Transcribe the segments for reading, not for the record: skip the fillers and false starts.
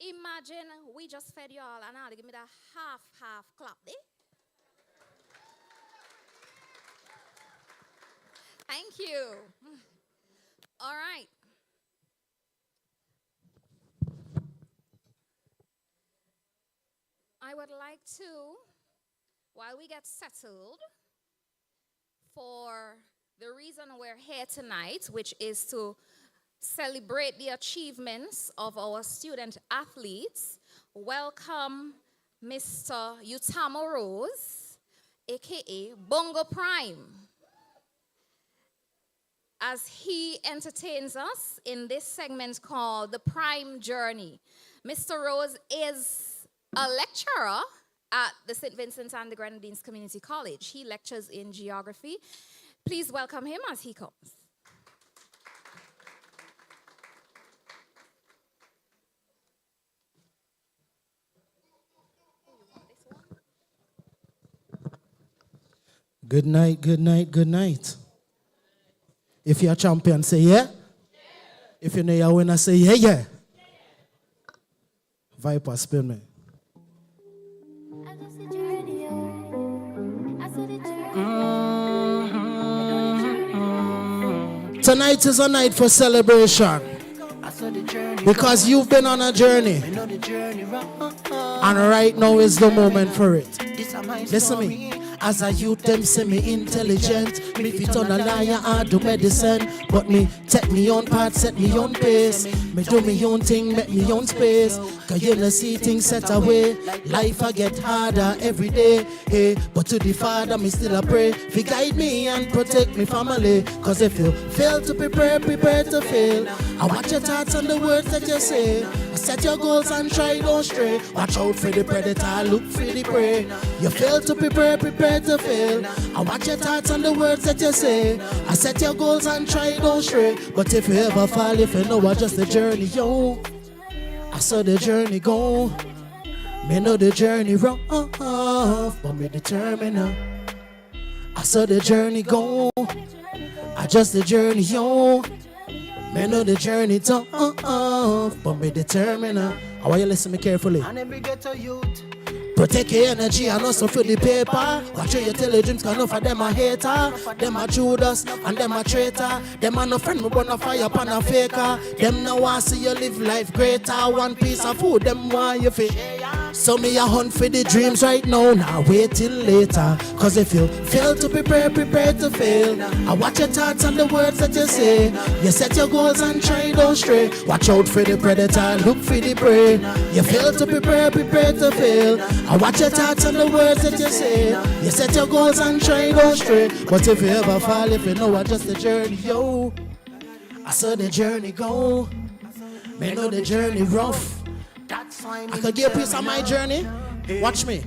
Imagine we just fed you all and now they give me that half clap, eh? Thank you. All right. I would like to, while we get settled, for the reason we're here tonight, which is to celebrate the achievements of our student athletes, welcome Mr. Utamo Rose, aka Bongo Prime, as he entertains us in this segment called The Prime Journey. Mr. Rose is a lecturer at the St. Vincent and the Grenadines Community College. He lectures in geography. Please welcome him as he comes. Good night, good night, good night. If you're a champion, say yeah. If you know you're a winner, say yeah. Viper, spin me. Tonight is a night for celebration because you've been on a journey, and right now is the moment for it. Listen to me. As a youth, them say me intelligent. Me fit on a liar, I do medicine. But me take me own path, set me own pace. Me do me own thing, make me own space. Cause you know see things set away. Life I get harder every day. Hey, but to the Father, me still a pray. He guide me and protect me family. Cause if you fail to prepare, prepare to fail. I watch your thoughts and the words that you say. I set your goals and try don't stray. Watch out for the predator, look for the prey. You fail to prepare, prepare to fail. I watch your thoughts and the words that you say. I set your goals and try don't stray. But if you ever fall, if you know I just the journey, yo. I saw the journey go. Me know the journey rough, but me determined. I saw the journey go. I just the journey, yo. Me know the journey tough, but me determined. I want you to listen to me carefully. And every ghetto youth. Protect your energy and also for the paper. Watch your intelligence, cause enough of them a hater. Them a Judas and them a traitor. Them a no friend, me burn a fire upon a faker. Them no want see you live life greater. One piece of food, them want you fit. So me a hunt for the dreams right now. Now wait till later. Cause if you fail to prepare, prepare to fail. I watch your thoughts and the words that you say. You set your goals and try don't stray. Watch out for the predator, look for the prey. You fail to prepare, prepare to fail. I watch your thoughts and the words that you say. You set your goals and try don't stray. But if you ever fall, if you know I just the journey, yo. I saw the journey go. Me know the journey rough. I could give a piece of my journey. Watch me.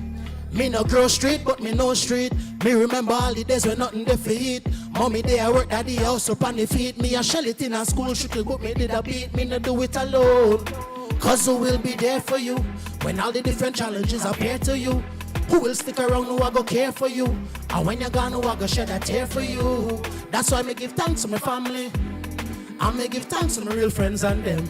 Me no grow street, but me no street. Me remember all the days when nothing there for eat. Mommy day I work daddy house up on the feet. Me a shell it in a school, shuttle but me did a beat. Me no do it alone. Cause who will be there for you when all the different challenges appear to you? Who will stick around, who I go care for you? And when you're gone, who I go shed a tear for you? That's why me give thanks to my family. And me give thanks to my real friends and them.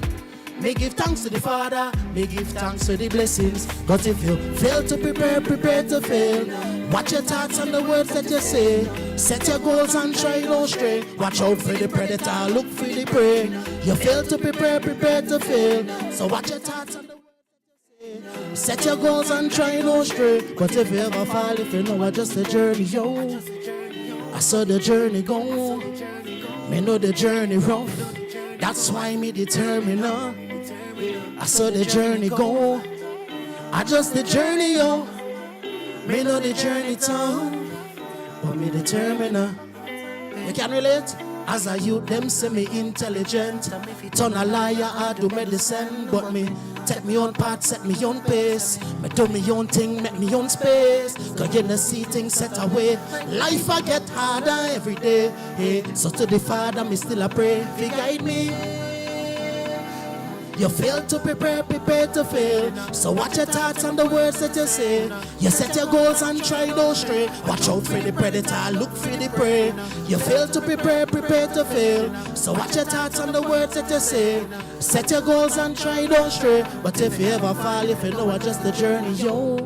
Me give thanks to the Father, me give thanks to the blessings. But if you fail to prepare, prepare to fail. Watch your thoughts and the words that you say. Set your goals and try don't stray. Watch out for the predator, look for the prey. You fail to prepare, prepare to fail. So watch your thoughts and the words that you say. Set your goals and try don't stray. But if you ever fall, if you know I just the journey, yo. I saw the journey go. Me know the journey rough. That's why me determined. I saw the journey go. I just the journey, yo. Me know the journey tough, but me determined. You can relate? As a youth, them say me intelligent. Turn a liar, I do medicine. But me take me own path, set me own pace. Me do me own thing, make me own space. Cause you know see things set away. Life I get harder every day. Hey, so to the Father, me still a pray. If He guide me. You fail to prepare to fail. So watch your thoughts and the words that you say. You set your goals and try those stray. Watch out for the predator, look for the prey. You fail to prepare to fail. So watch your thoughts and the words that you say. Set your goals and try those stray. But if you ever fall, if you know just the journey, yo.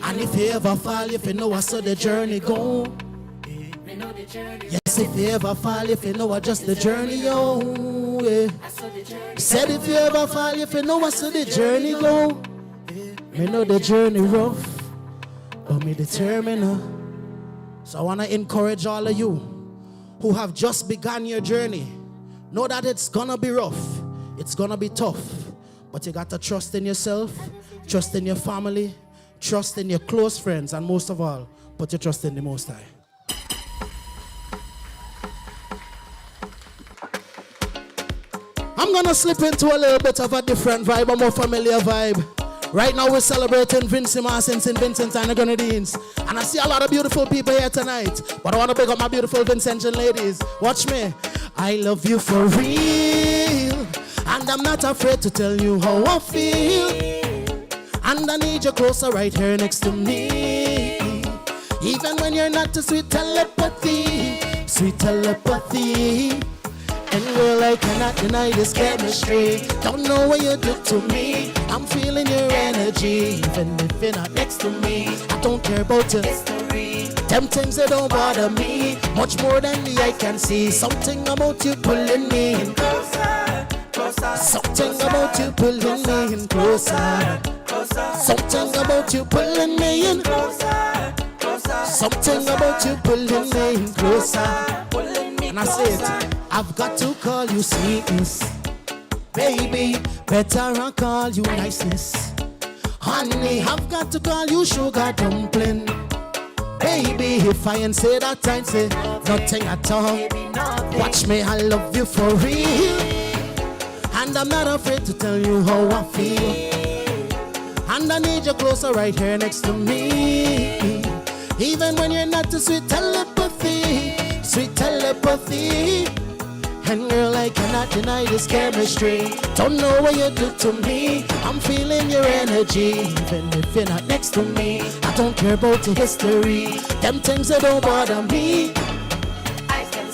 And if you ever fall, if you know I saw the journey go. Yes, if you ever fall, if you know just the journey, yo. Yeah. Said if you ever fall, if you know I saw the journey go. Me know the journey rough, but me determined. So I want to encourage all of you who have just begun your journey. Know that it's gonna be rough, it's gonna be tough, but you got to trust in yourself, trust in your family, trust in your close friends, and most of all, put your trust in the Most High. I'm gonna slip into a little bit of a different vibe, a more familiar vibe. Right now we're celebrating Vincent in St. Vincent and the Grenadines. And I see a lot of beautiful people here tonight. But I want to big up my beautiful Vincentian ladies. Watch me. I love you for real. And I'm not afraid to tell you how I feel. And I need you closer right here next to me. Even when you're not a sweet telepathy. Sweet telepathy. And girl, I cannot deny this chemistry. Don't know what you do to me. I'm feeling your energy. Even if you're not next to me, I don't care about your history. Them things that don't bother me. Much more than the eye can see. Something about you pulling me in closer, closer. Something about you pulling me in closer, closer. Something about you pulling me in closer, closer. Something about you pulling me in closer. And I say it. I've got to call you sweetness, baby. Better I call you niceness, honey. I've got to call you sugar dumpling, baby. If I ain't say that, I'd say nothing at all. Watch me, I love you for real, and I'm not afraid to tell you how I feel. And I need you closer right here next to me. Even when you're not a sweet telepathy, sweet telepathy. And girl, I cannot deny this chemistry. Don't know what you do to me. I'm feeling your energy. Even if you're not next to me, I don't care about the history. Them things that don't bother me.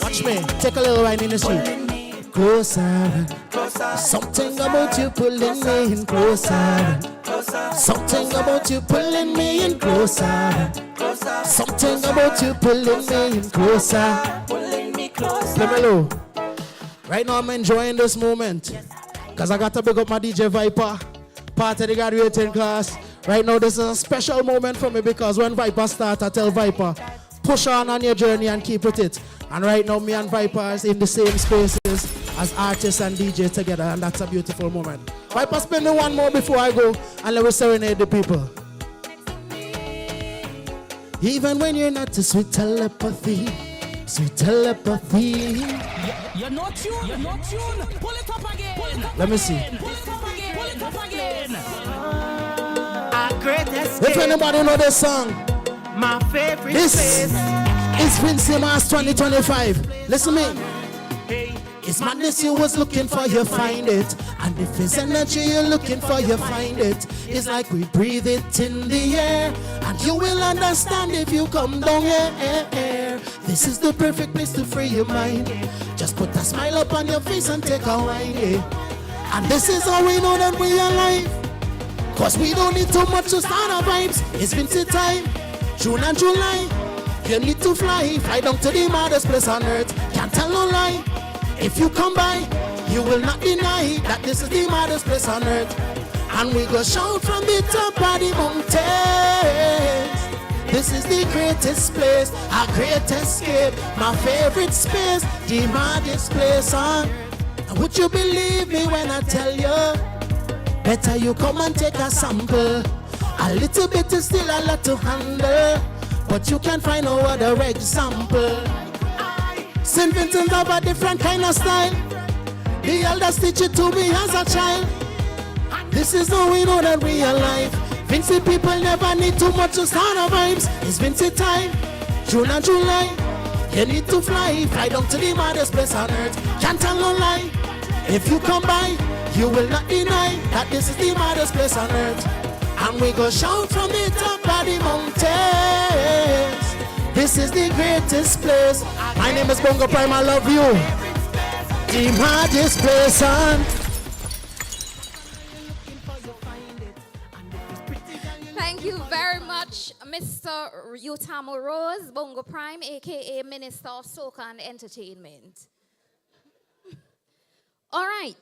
Watch me, take a little ride in the street. Closer, closer. Something about you pulling me in closer, closer. Something about you pulling me in closer, closer. Something about you pulling me in closer, pulling me closer. Play me low. Right now I'm enjoying this moment because I got to big up my DJ Viper, part of the graduating class. Right now this is a special moment for me because when Viper starts, I tell Viper, push on your journey and keep with it. And right now me and Viper is in the same spaces as artists and DJs together, and that's a beautiful moment. Viper, spin me one more before I go and let me serenade the people. Even when you're not a sweet telepathy, sweet telepathy. You're not tuned. You're not tuned. Pull it up again. Let me see. Pull it up again. Pull it up again. Our greatest. If anybody know this song, My favorite this place. is Vincent 2025. Listen to me. Hey, It's madness you was looking for, you find it. And if it's energy you're looking for, you find it. It's like we breathe it in the air. And you will understand if you come down here. This is the perfect place to free your mind. Just put a smile up on your face and take a wine. And this is how we know that we are alive. Cause we don't need too much to start our vibes. It's Vincent time, June and July. You need to fly down to the maddest place on earth. Can't tell no lie. If you come by, you will not deny that this is the maddest place on earth. And we go shout from the top of the mountains. This is the greatest place, our great escape, my favorite space, the maddest place on earth. And would you believe me when I tell you? Better you come and take a sample. A little bit is still a lot to handle, but you can find no other example. St. Vincent have a different kind of style. The elders teach it to me as a child. This is how we know that we are alive. Vincent people never need too much to start our vibes. It's Vincent time, June and July. You need to fly down to the maddest place on earth. Can't tell no lie. If you come by, you will not deny that this is the maddest place on earth. And we go shout from the top of the mountains. This is the greatest place. My name is Bongo Prime, I love you. The maddest place on. Thank you very much, Mr. Utamo Rose, Bongo Prime, aka Minister of Soca and Entertainment. All right.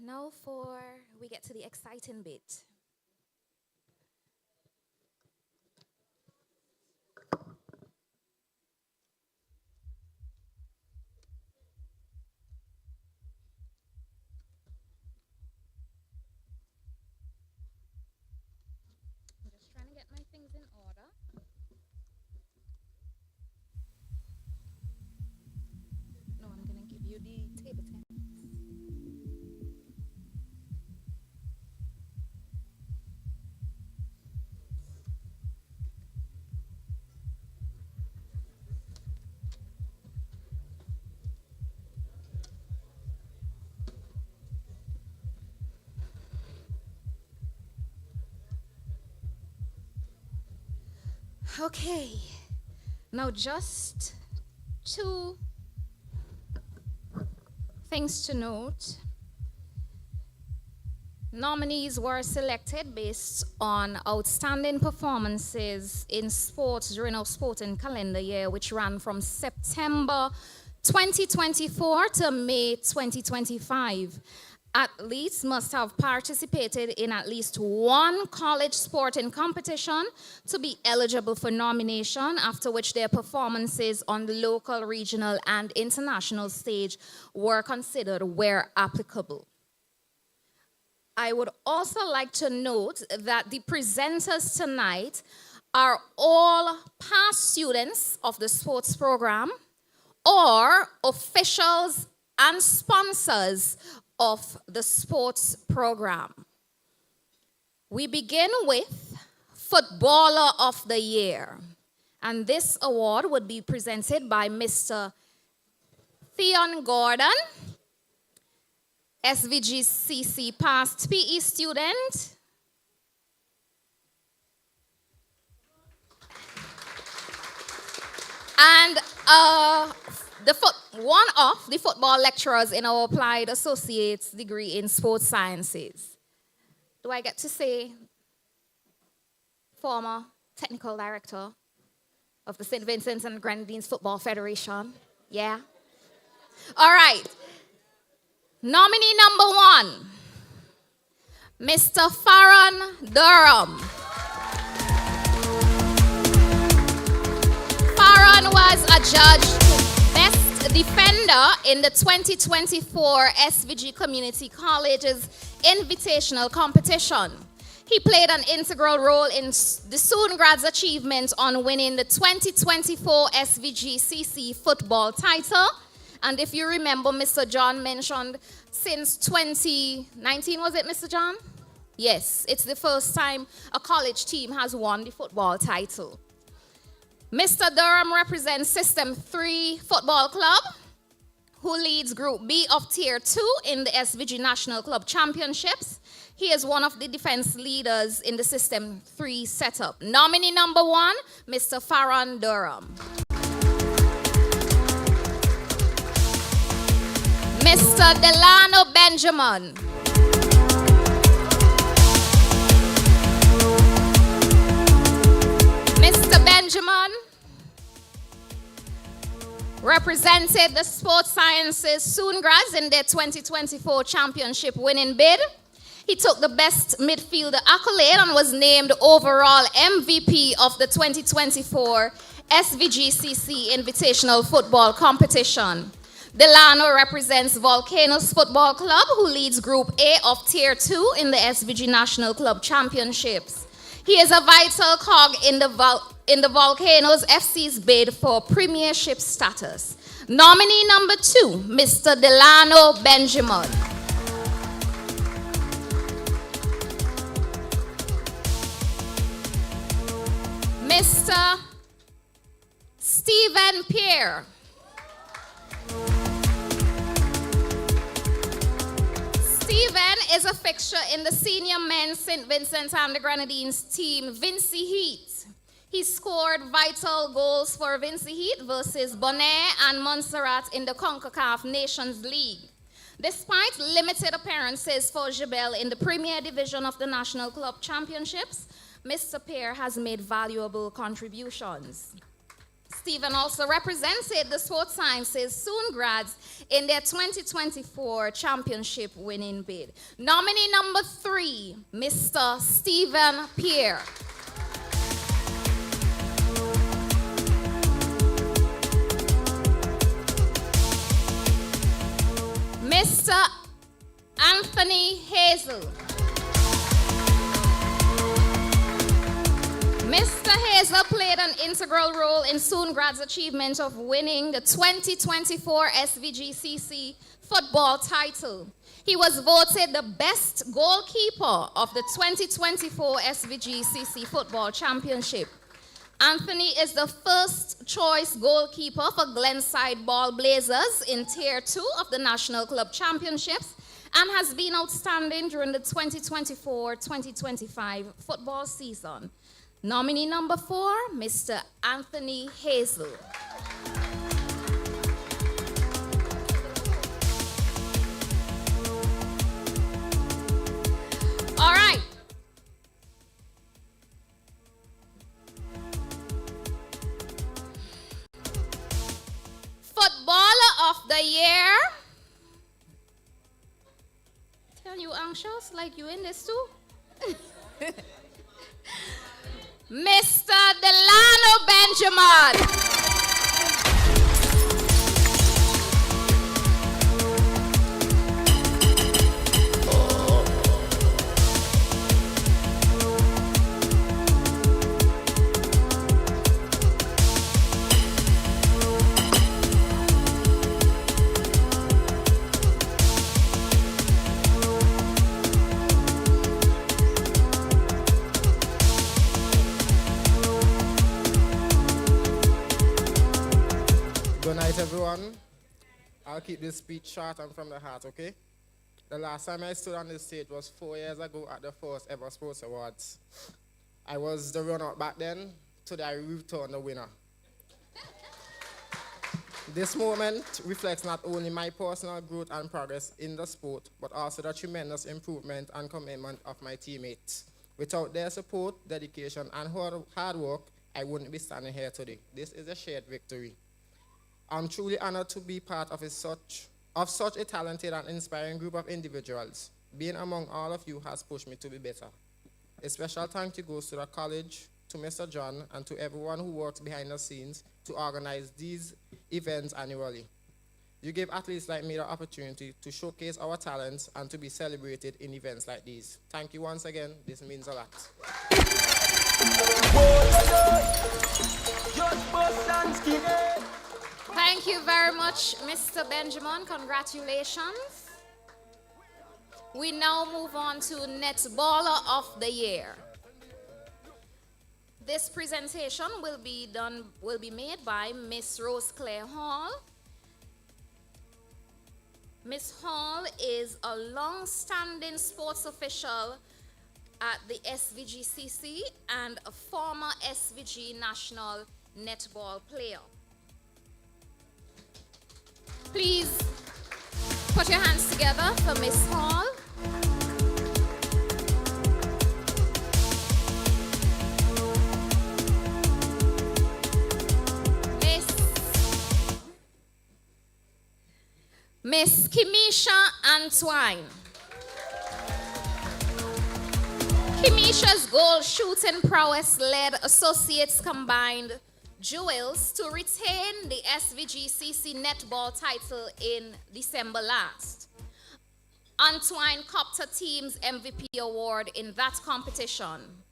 Now we get to the exciting bit. I'm just trying to get my things in order. No, I'm going to give you the table tennis. Okay, now just two things to note. Nominees were selected based on outstanding performances in sports during our sporting calendar year, which ran from September 2024 to May 2025. Athletes must have participated in at least one college sporting competition to be eligible for nomination, after which their performances on the local, regional, and international stage were considered where applicable. I would also like to note that the presenters tonight are all past students of the sports program or officials and sponsors of the sports program. We begin with Footballer of the Year, and this award would be presented by Mr. Theon Gordon, SVGCC past PE student. And one of the football lecturers in our applied associate's degree in sports sciences. Do I get to say former technical director of the St. Vincent and Grenadines Football Federation? Yeah? All right. Nominee number one, Mr. Farron Durham. Farron was adjudged Best Defender in the 2024 SVG Community College's Invitational Competition. He played an integral role in the Soon Grads' achievement on winning the 2024 SVGCC football title. And if you remember, Mr. John mentioned since 2019, was it, Mr. John? Yes, it's the first time a college team has won the football title. Mr. Durham represents System 3 Football Club, who leads Group B of Tier 2 in the SVG National Club Championships. He is one of the defense leaders in the System 3 setup. Nominee number one, Mr. Farron Durham. Mr. Delano Benjamin. Mr. Benjamin represented the Sports Sciences Soon Grads in their 2024 championship winning bid. He took the Best Midfielder accolade and was named overall MVP of the 2024 SVGCC Invitational Football Competition. Delano represents Volcanoes Football Club, who leads Group A of Tier 2 in the SVG National Club Championships. He is a vital cog in the Volcanoes FC's bid for premiership status. Nominee number two, Mr. Delano Benjamin. Mr. Stephen Pierre. Stephen is a fixture in the senior men's St. Vincent and the Grenadines team, Vincy Heat. He scored vital goals for Vincy Heat versus Bonaire and Montserrat in the CONCACAF Nations League. Despite limited appearances for Jebel in the Premier Division of the National Club Championships, Mr. Pierre has made valuable contributions. Stephen also represented the Sports Sciences Soon grads in their 2024 championship winning bid. Nominee number 3, Mr. Stephen Pierre. Mr. Anthony Hazel. Mr. Hazel played an integral role in Soongrad's achievement of winning the 2024 SVGCC football title. He was voted the best goalkeeper of the 2024 SVGCC football championship. Anthony is the first choice goalkeeper for Glenside Ball Blazers in Tier 2 of the National Club Championships and has been outstanding during the 2024-2025 football season. Nominee number 4, Mr. Anthony Hazel. All right. Footballer of the year. Tell you anxious like you in this too. Mr. Delano Benjamin. Good night, everyone. I'll keep this speech short and from the heart, okay? The last time I stood on this stage was 4 years ago at the first ever Sports Awards. I was the runner-up back then, today I return the winner. This moment reflects not only my personal growth and progress in the sport, but also the tremendous improvement and commitment of my teammates. Without their support, dedication, and hard work, I wouldn't be standing here today. This is a shared victory. I'm truly honored to be part of such a talented and inspiring group of individuals. Being among all of you has pushed me to be better. A special thank you goes to the college, to Mr. John, and to everyone who works behind the scenes to organize these events annually. You give athletes like me the opportunity to showcase our talents and to be celebrated in events like these. Thank you once again. This means a lot. Thank you very much, Mr. Benjamin. Congratulations. We now move on to Netballer of the Year. This presentation will be made by Miss Rose Claire Hall. Miss Hall is a long-standing sports official at the SVGCC and a former SVG national netball player. Please put your hands together for Miss Hall. Miss Kimisha Antoine. Kimisha's goal shooting prowess led associates combined jewels to retain the SVGCC netball title in December last. Antoine copped her team's MVP award in that competition.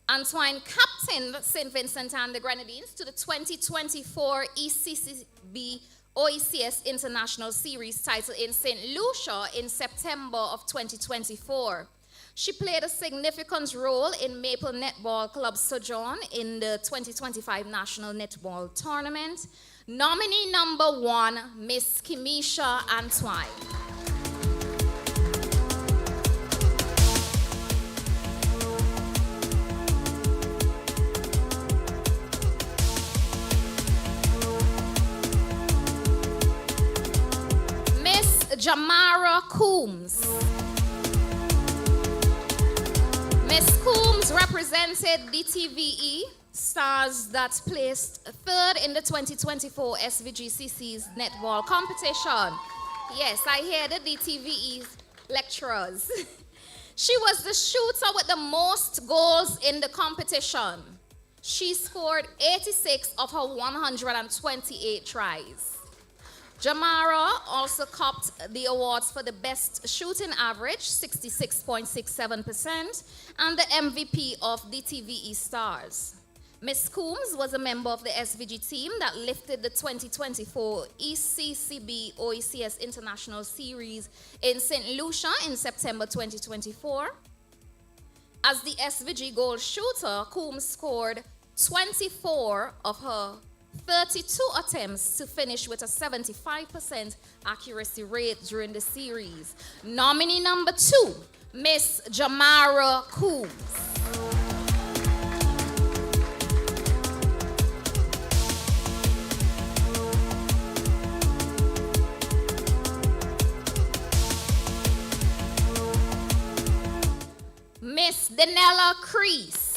Antoine captained St. Vincent and the Grenadines to the 2024 ECCB OECS International Series title in St. Lucia in September of 2024. She played a significant role in Maple Netball Club's sojourn in the 2025 National Netball Tournament. Nominee number 1, Miss Kimisha Antwine. Miss Jamara Coombs. Miss Coombs represented DTVE Stars that placed 3rd in the 2024 SVGCC's netball competition. Yes, I hear the DTVE lecturers. She was the shooter with the most goals in the competition. She scored 86 of her 128 tries. Jamara also copped the awards for the best shooting average, 66.67%, and the MVP of DTVE Stars. Miss Coombs was a member of the SVG team that lifted the 2024 ECCB OECS International Series in St. Lucia in September 2024. As the SVG goal shooter, Coombs scored 24 of her 32 attempts to finish with a 75% accuracy rate during the series. Nominee number 2, Miss Jamara Coombs. Miss Danella Crease.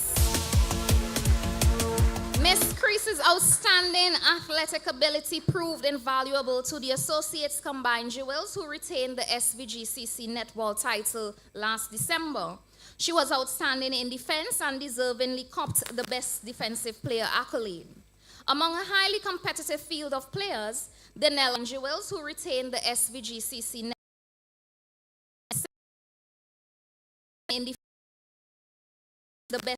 Miss Crease's outstanding athletic ability proved invaluable to the Associates Combined Jewels, who retained the SVGCC netball title last December. She was outstanding in defense and deservingly copped the Best Defensive Player accolade. Among a highly competitive field of players, the Danella Jewels, who retained the SVGCC netball in defense, the best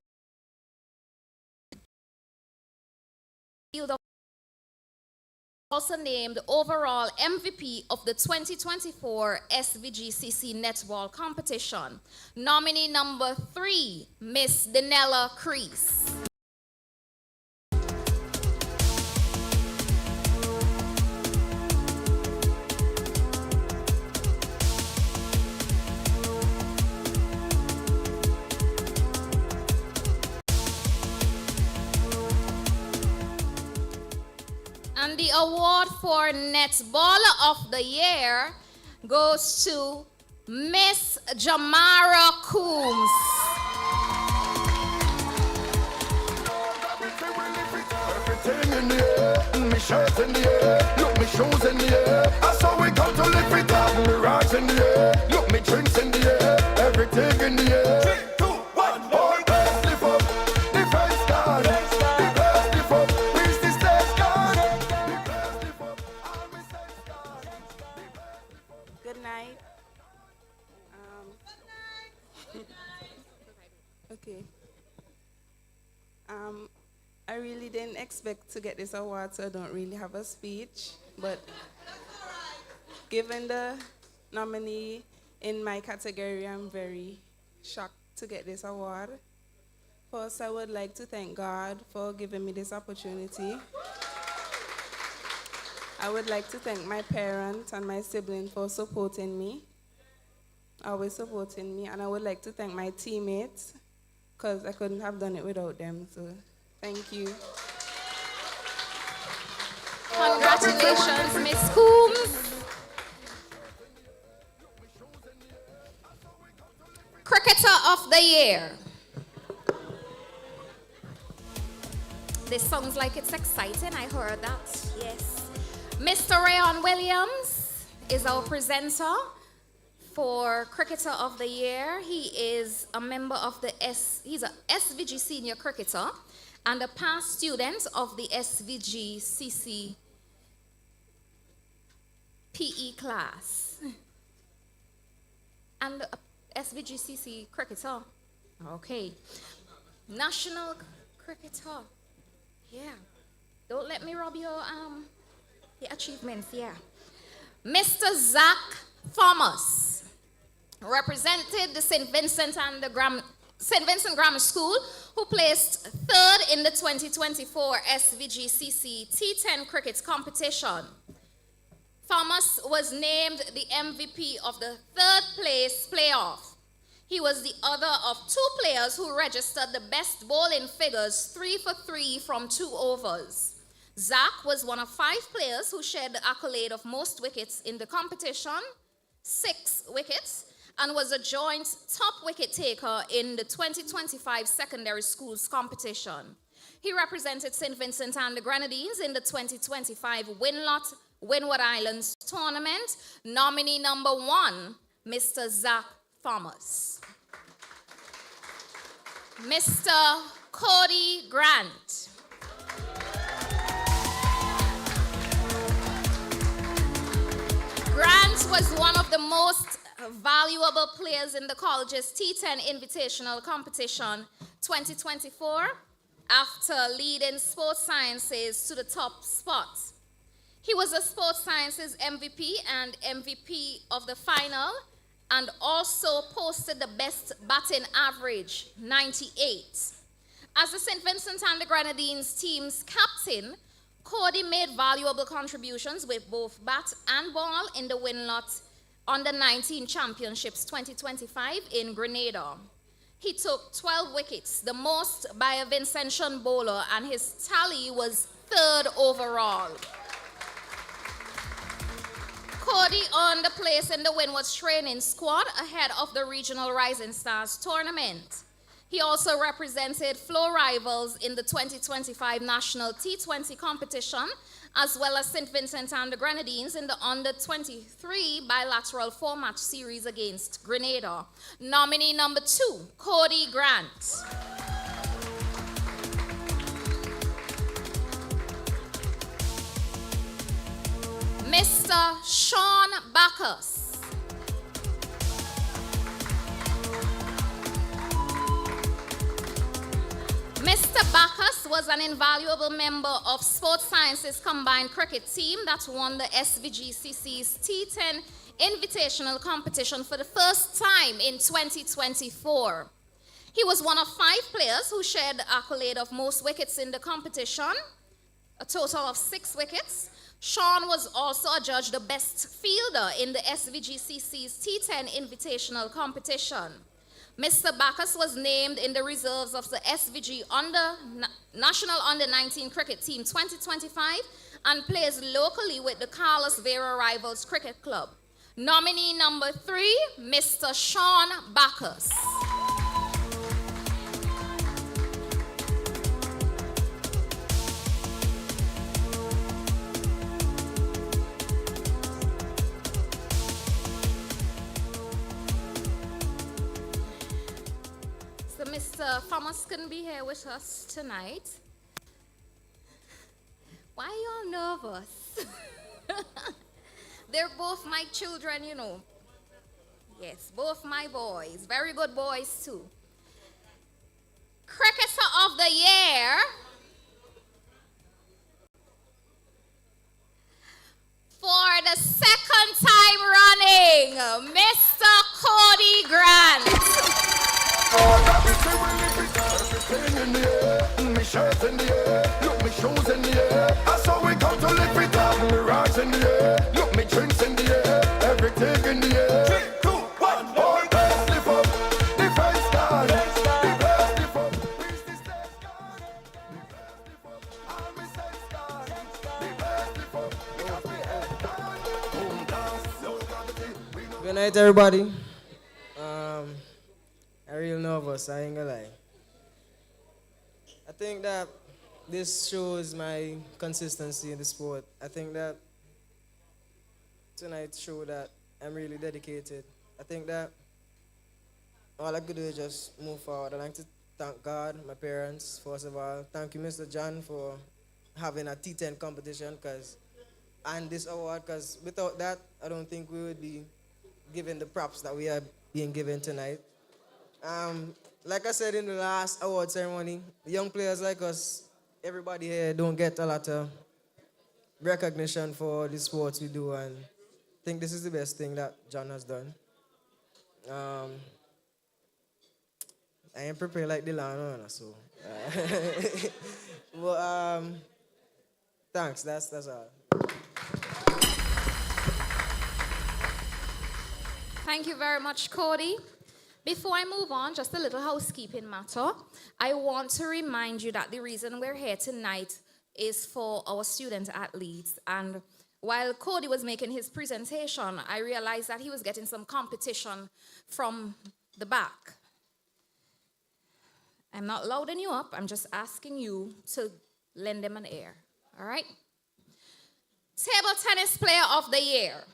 field of also named overall MVP of the 2024 SVGCC netball competition. Nominee number 3, Miss Danella Crease. And the award for Netballer of the Year goes to Miss Jamara Coombs. Everything in the air, me shirts in the air, look me shoes in the air. That's how we come to lift it up. Me rocks in the air, look me drinks in the air, everything in the air. 3, 2, 1, all best lift up, defense guard. Good night. Okay. I really didn't expect to get this award, so I don't really have a speech. But given the nominee in my category, I'm very shocked to get this award. First, I would like to thank God for giving me this opportunity. I would like to thank my parents and my siblings for supporting me, always supporting me. And I would like to thank my teammates, because I couldn't have done it without them. So thank you. Congratulations, Miss Coombs. Cricketer of the Year. This sounds like it's exciting. I heard that. Yes. Mr. Rayon Williams is our presenter for Cricketer of the Year. He is a member of he's a SVG senior cricketer and a past student of the SVGCC PE class. And a SVGCC cricketer. Okay. National cricketer. Yeah. Don't let me rob your achievements, yeah. Mr. Zach Thomas represented the St. Vincent Grammar School, who placed third in the 2024 SVGCC T10 cricket competition. Thomas was named the MVP of the third place playoff. He was the other of two players who registered the best bowling figures, 3 for 3 from 2 overs. Zach was one of 5 players who shared the accolade of most wickets in the competition, 6 wickets, and was a joint top wicket taker in the 2025 secondary schools competition. He represented St. Vincent and the Grenadines in the 2025 Windward Islands tournament. Nominee number 1, Mr. Zach Thomas. Mr. Cody Grant. Grant was one of the most valuable players in the college's T10 Invitational Competition 2024 after leading sports sciences to the top spot. He was a sports sciences MVP and MVP of the final, and also posted the best batting average, 98. As the St. Vincent and the Grenadines team's captain, Cody made valuable contributions with both bat and ball in the Winlot Under-19 Championships 2025 in Grenada. He took 12 wickets, the most by a Vincentian bowler, and his tally was 3rd overall. Cody earned a place in the Windward's training squad ahead of the Regional Rising Stars tournament. He also represented Flow Rivals in the 2025 National T20 competition, as well as St. Vincent and the Grenadines in the Under-23 bilateral 4-match series against Grenada. Nominee number 2, Cody Grant. Mr. Sean Bacchus. Mr. Bacchus was an invaluable member of Sports Sciences Combined Cricket Team that won the SVGCC's T10 Invitational Competition for the first time in 2024. He was one of 5 players who shared the accolade of most wickets in the competition, a total of 6 wickets. Sean was also adjudged the best fielder in the SVGCC's T10 Invitational Competition. Mr. Bacchus was named in the reserves of the SVG National Under-19 Cricket Team 2025 and plays locally with the Carlos Vera Rivals Cricket Club. Nominee number 3, Mr. Sean Bacchus. Mr. Thomas couldn't be here with us tonight. Why are y'all nervous? They're both my children, you know. Yes, both my boys. Very good boys, too. Cricketer of the Year. For the 2nd time running, Mr. Cody Grant. Everything in the air, me shirt in the air, look me shoes in the air. I saw we come to live it up. Me rise in the air, look me drinks in the air, everything in the air. 3, 2, 1, all best live up, the face God, the best live up. Reach the stage God, the best live up. All me says God, the best live up. Because we head down, boom down, so gravity. Good night, everybody. I'm real nervous, I ain't gonna lie. I think that this shows my consistency in the sport. I think that tonight showed that I'm really dedicated. I think that all I could do is just move forward. I'd like to thank God, my parents, first of all. Thank you, Mr. John, for having a T10 competition and this award, because without that, I don't think we would be given the props that we are being given tonight. Like I said in the last award ceremony, young players like us, everybody here don't get a lot of recognition for the sports we do, and I think this is the best thing that John has done. Um, I ain't prepared like Dylan, so. But thanks. That's all. Thank you very much, Cody. Before I move on, just a little housekeeping matter. I want to remind you that the reason we're here tonight is for our student athletes. And while Cody was making his presentation, I realized that he was getting some competition from the back. I'm not louding you up. I'm just asking you to lend them an ear. All right? Table tennis player of the year.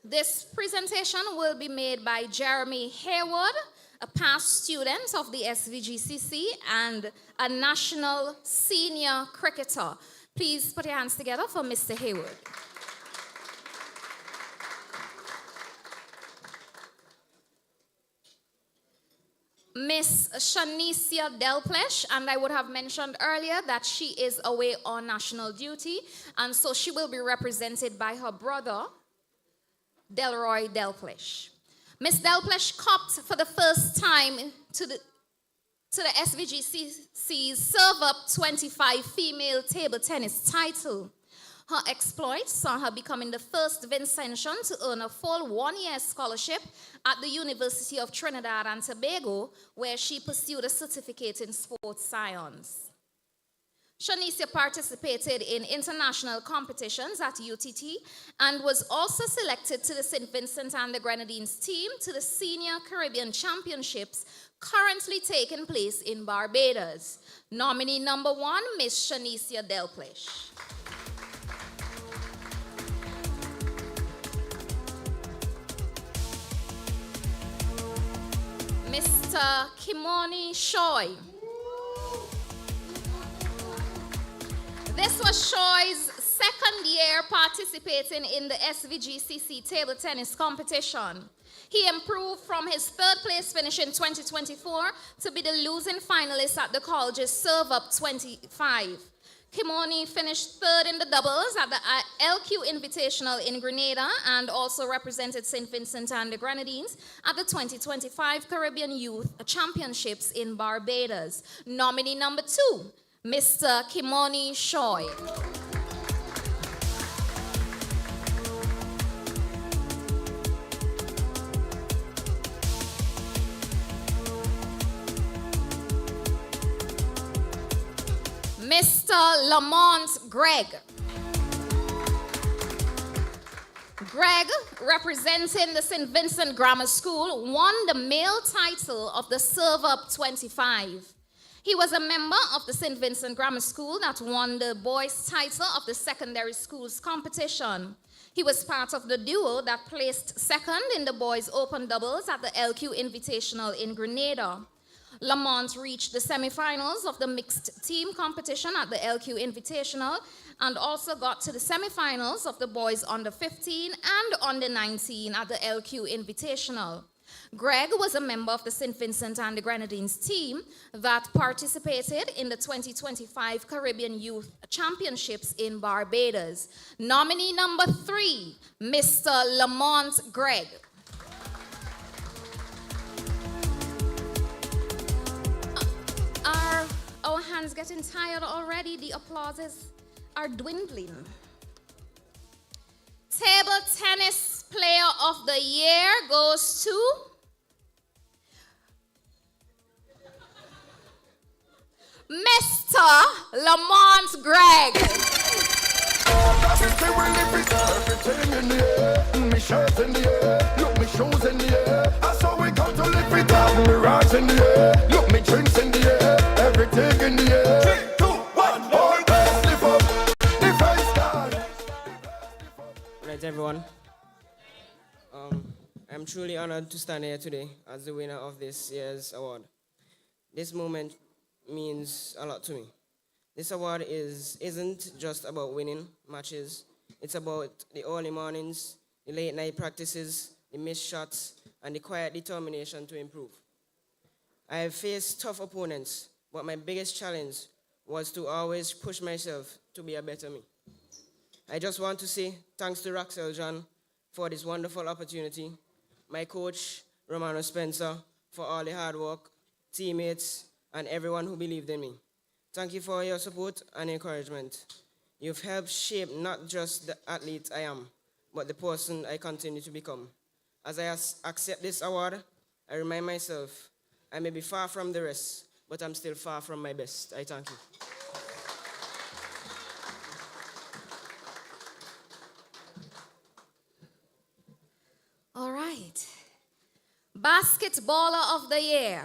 This presentation will be made by Jeremy Haywood, a past student of the SVGCC and a national senior cricketer. Please put your hands together for Mr. Haywood. Miss Shanicia Delplesh, and I would have mentioned earlier that she is away on national duty, and so she will be represented by her brother, Delroy Delplesh. Miss Delplesh copped for the first time to the SVGCC's Serve Up 25 female table tennis title. Her exploits saw her becoming the first Vincentian to earn a full one-year scholarship at the University of Trinidad and Tobago, where she pursued a certificate in sports science. Shanicia participated in international competitions at UTT and was also selected to the St. Vincent and the Grenadines team to the Senior Caribbean Championships currently taking place in Barbados. Nominee number 1, Miss Shanicia Delplesh. Mr. Kimoni Shoy. This was Shoy's second year participating in the SVGCC table tennis competition. He improved from his third place finish in 2024 to be the losing finalist at the college's Serve Up 25. Kimoni finished third in the doubles at the LQ Invitational in Grenada and also represented St. Vincent and the Grenadines at the 2025 Caribbean Youth Championships in Barbados. Nominee number 2, Mr. Kimoni Shoy. Mr. Lamont Greg. Greg, representing the St. Vincent Grammar School, won the male title of the Serve Up 25. He was a member of the St. Vincent Grammar School that won the boys' title of the secondary schools competition. He was part of the duo that placed second in the boys' open doubles at the LQ Invitational in Grenada. Lamont reached the semifinals of the mixed team competition at the LQ Invitational and also got to the semifinals of the boys under 15 and under 19 at the LQ Invitational. Greg was a member of the St. Vincent and the Grenadines team that participated in the 2025 Caribbean Youth Championships in Barbados. Nominee number 3, Mr. Lamont Greg. Are our hands getting tired already? The applauses are dwindling. Table tennis player of the year goes to Mr. Lamont Greg. Everything in the air, me shirt in the air, look me shoes in the air. I saw we come to lift it up, me rocks in the air, look me drinks in the air, everything in the air. 3, 2, 1, all hands lift up, the face down. Right, everyone. I'm truly honored to stand here today as the winner of this year's award. This moment means a lot to me. This award isn't just about winning matches. It's about the early mornings, the late night practices, the missed shots, and the quiet determination to improve. I have faced tough opponents, but my biggest challenge was to always push myself to be a better me. I just want to say thanks to Raxel John for this wonderful opportunity, my coach, Romano Spencer, for all the hard work, teammates, and everyone who believed in me. Thank you for your support and encouragement. You've helped shape not just the athlete I am, but the person I continue to become. As I accept this award, I remind myself I may be far from the rest, but I'm still far from my best. I thank you. All right. Basketballer of the Year.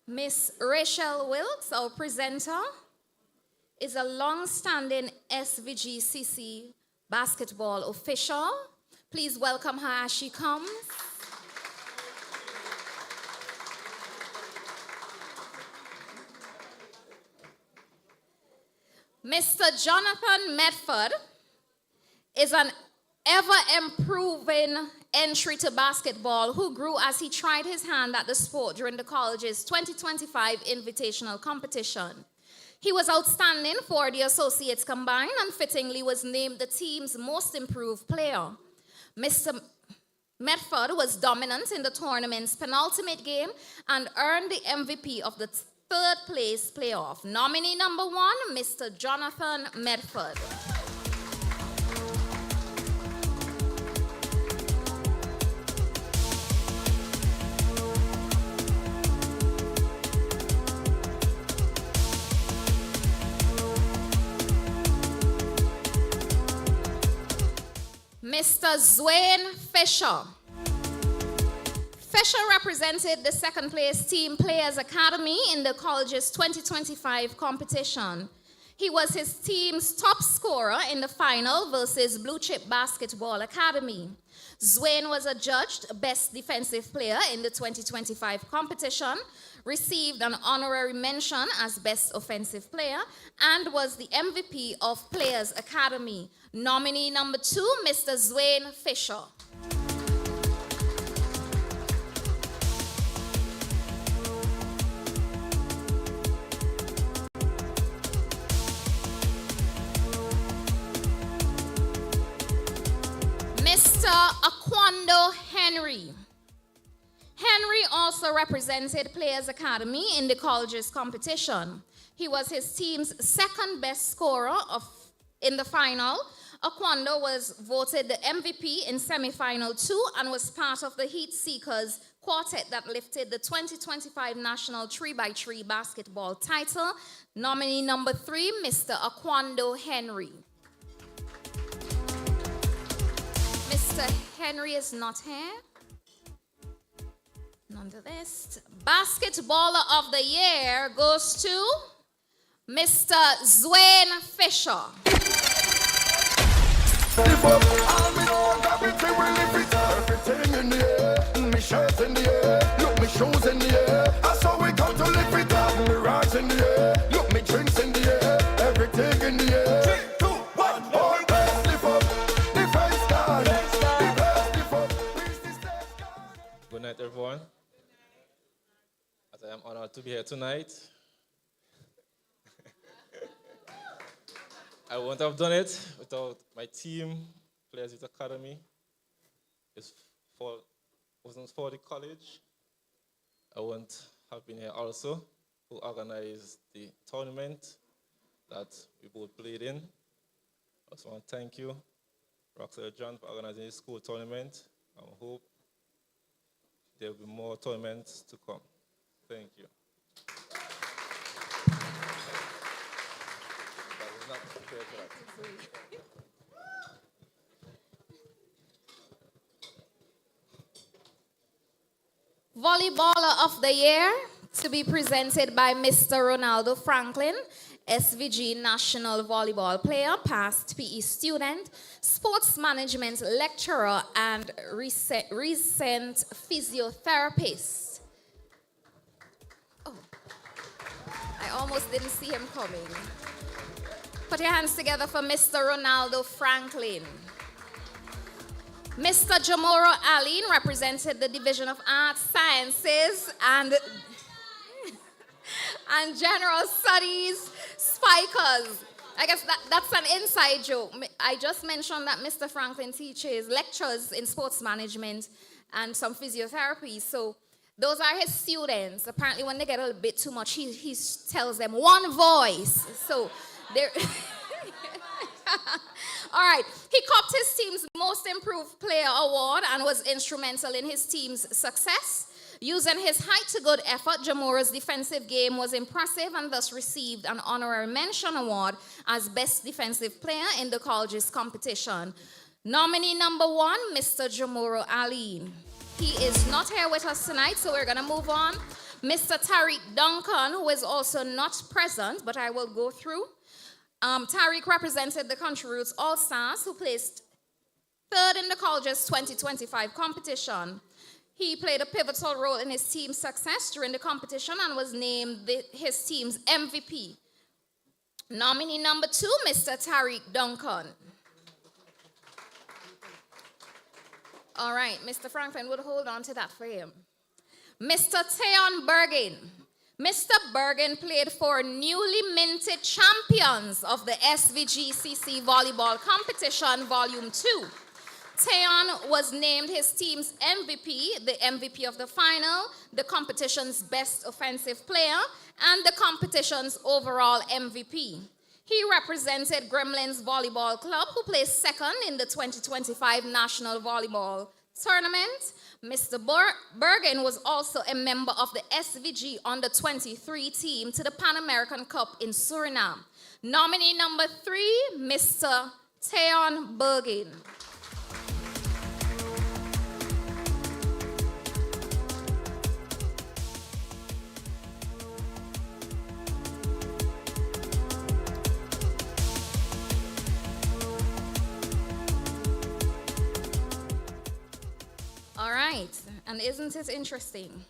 Miss Rachel Wilkes, our presenter, is a long-standing SVGCC basketball official. Please welcome her as she comes. Mr. Jonathan Medford is an ever-improving entry to basketball who grew as he tried his hand at the sport during the college's 2025 invitational competition. He was outstanding for the Associates combined and fittingly was named the team's most improved player. Mr. Medford was dominant in the tournament's penultimate game and earned the MVP of the third place playoff. Nominee number 1, Mr. Jonathan Medford. Mr. Zwane Fisher. Fisher represented the second place Team Players Academy in the college's 2025 competition. He was his team's top scorer in the final versus Blue Chip Basketball Academy. Zwane was adjudged Best Defensive Player in the 2025 competition, received an honorary mention as Best Offensive Player, and was the MVP of Players Academy. Nominee number 2, Mr. Zwane Fisher. Mr. Aquando Henry. Henry also represented Players Academy in the college's competition. He was his team's second best scorer in the final. Aquando was voted the MVP in semi-final 2 and was part of the Heat Seekers quartet that lifted the 2025 National 3x3 basketball title. Nominee number 3, Mr. Aquando Henry. Mr. Henry is not here. On the list. Basketballer of the Year goes to Mr. Zwane Fisher. Lift up, all me know, everything we live it up. Everything in the air, me shirts in the air, look me shoes in the air. That's how we come to lift it up. Me rocks in the air, look me drinks in the air, everything in the air. 3, 2, 1, all best lift up, defense guard, the best lift up, reach the stage guard. Good night, everyone. As I am honored to be here tonight. I wouldn't have done it without my team, Players Youth Academy. Wasn't for the college. I wouldn't have been here also, who organized the tournament that we both played in. I just want to thank you, Roxanne John, for organizing this school tournament. I hope there will be more tournaments to come. Thank you. Not prepared for that. Volleyballer of the Year to be presented by Mr. Ronaldo Franklin, SVG National Volleyball Player, past PE student, sports management lecturer, and recent physiotherapist. Oh, I almost didn't see him coming. Put your hands together for Mr. Ronaldo Franklin. Mr. Jamoro Aline represented the Division of Arts, Sciences, and General Studies Spikers. I guess that's an inside joke. I just mentioned that Mr. Franklin teaches lectures in sports management and some physiotherapy. So those are his students. Apparently, when they get a little bit too much, he tells them one voice. So they're... All right. He copped his team's Most Improved Player award and was instrumental in his team's success. Using his height to good effort, Jamura's defensive game was impressive and thus received an honorary mention award as Best Defensive Player in the college's competition. Nominee number 1, Mr. Jamuro Ali. He is not here with us tonight, so we're going to move on. Mr. Tariq Duncan, who is also not present, but I will go through. Tariq represented the Country Roots All-Stars, who placed 3rd in the college's 2025 competition. He played a pivotal role in his team's success during the competition and was named his team's MVP. Nominee number 2, Mr. Tariq Duncan. All right, Mr. Franklin would hold on to that for him. Mr. Teon Bergen. Mr. Bergen played for newly minted champions of the SVGCC Volleyball Competition Volume 2. Teon was named his team's MVP, the MVP of the final, the competition's best offensive player, and the competition's overall MVP. He represented Gremlins Volleyball Club, who placed 2nd in the 2025 National Volleyball Tournament. Mr. Bergen was also a member of the SVG Under-23 team to the Pan American Cup in Suriname. Nominee number 3, Mr. Teon Bergen. All right, and isn't it interesting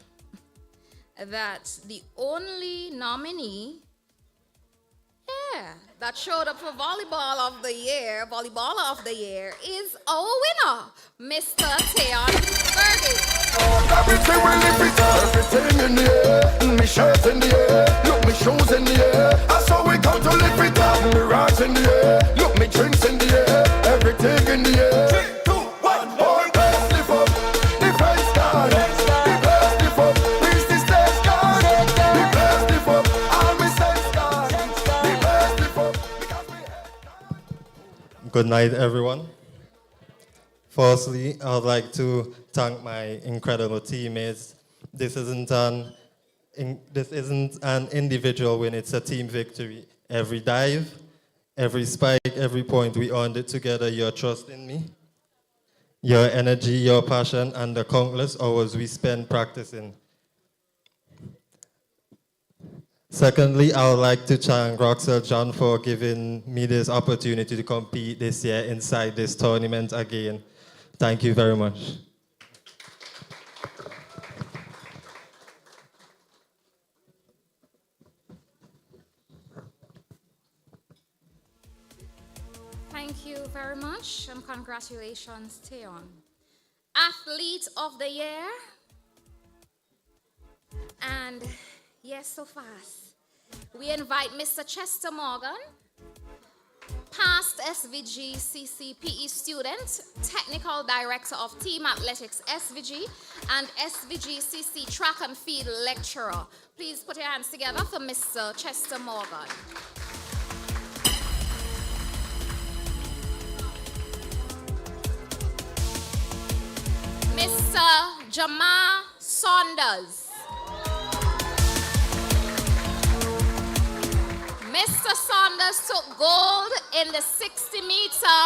that the only nominee, that showed up for Volleyballer of the Year is our winner, Mr. Teon Bergen. Everything will lift it up. Everything in the air. Me shirt in the air. Look, me shoes in the air. That's how we come to lift it up. Me rocks in the air. Look, me drinks in the air. Everything in the air. 3, 2, 1. All best lift up. Defense guard. The best lift up. Reach the stage guard. The best lift up. All me sense guard. The best lift up. Because we Good night, everyone. Firstly, I would like to thank my incredible teammates. This isn't an individual win, it's a team victory. Every dive, every spike, every point, we earned it together. Your trust in me, your energy, your passion, and the countless hours we spent practicing. Secondly, I would like to thank Roxelle John for giving me this opportunity to compete this year inside this tournament again. Thank you very much. Thank you very much, and congratulations, Teon. Athlete of the Year. And yes, so fast. We invite Mr. Chester Morgan, past SVG CCPE student, Technical Director of Team Athletics SVG, and SVG CC Track and Field Lecturer. Please put your hands together for Mr. Chester Morgan. Mr. Jamar Saunders. Mr. Saunders took gold in the 60-meter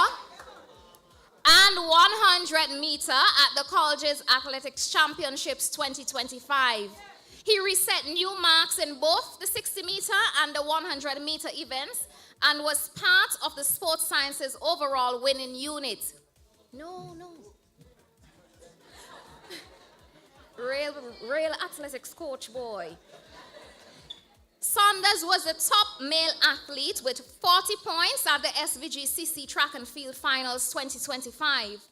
and 100-meter at the college's Athletics Championships 2025. He reset new marks in both the 60-meter and the 100-meter events and was part of the Sports Sciences overall winning unit. No. Real athletics coach boy. Saunders was the top male athlete with 40 points at the SVG CC Track and Field Finals 2025.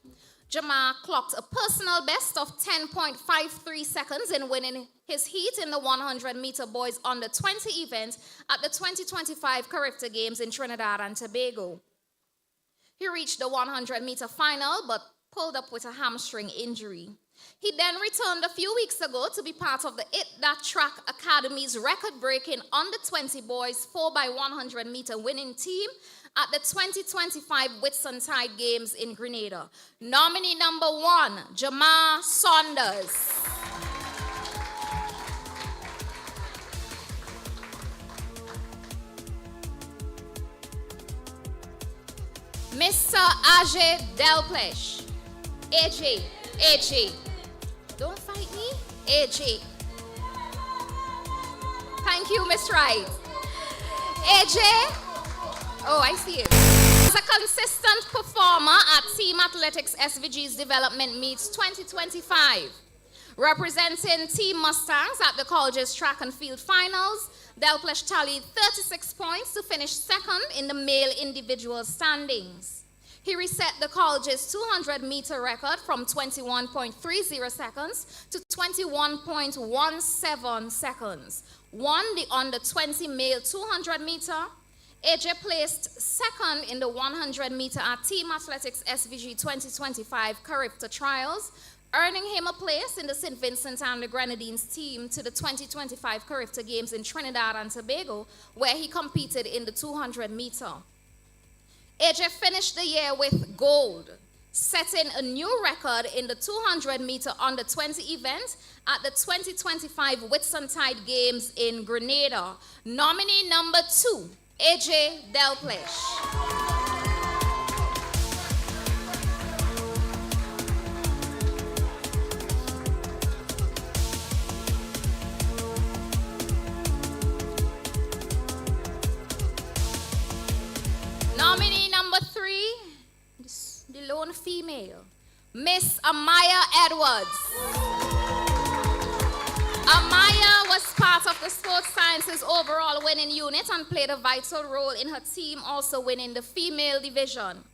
Jamar clocked a personal best of 10.53 seconds in winning his heat in the 100-meter boys under 20 event at the 2025 Carifta Games in Trinidad and Tobago. He reached the 100-meter final but pulled up with a hamstring injury. He then returned a few weeks ago to be part of the It That Track Academy's record-breaking under-20 boys 4x100-meter winning team at the 2025 Whitsuntide Games in Grenada. Nominee number 1, Jamar Saunders. Mr. Ajay Delplesh. AJ. Don't fight me. AJ. Thank you, Miss Wright. AJ. Oh, I see it. As a consistent performer at Team Athletics SVG's Development Meets 2025, representing Team Mustangs at the college's track and field finals, Delplesh tallied 36 points to finish second in the male individual standings. He reset the college's 200-meter record from 21.30 seconds to 21.17 seconds, won the under-20 male 200-meter. AJ placed second in the 100-meter at Team Athletics SVG 2025 Carifta Trials, earning him a place in the St. Vincent and the Grenadines team to the 2025 Carifta Games in Trinidad and Tobago, where he competed in the 200-meter. AJ finished the year with gold, setting a new record in the 200-meter under-20 event at the 2025 Whitsuntide Games in Grenada. Nominee number 2, AJ Delplesh. Nominee number 3, the lone female, Miss Amaya Edwards. Amaya was part of the Sports Sciences overall winning unit and played a vital role in her team also winning the female division.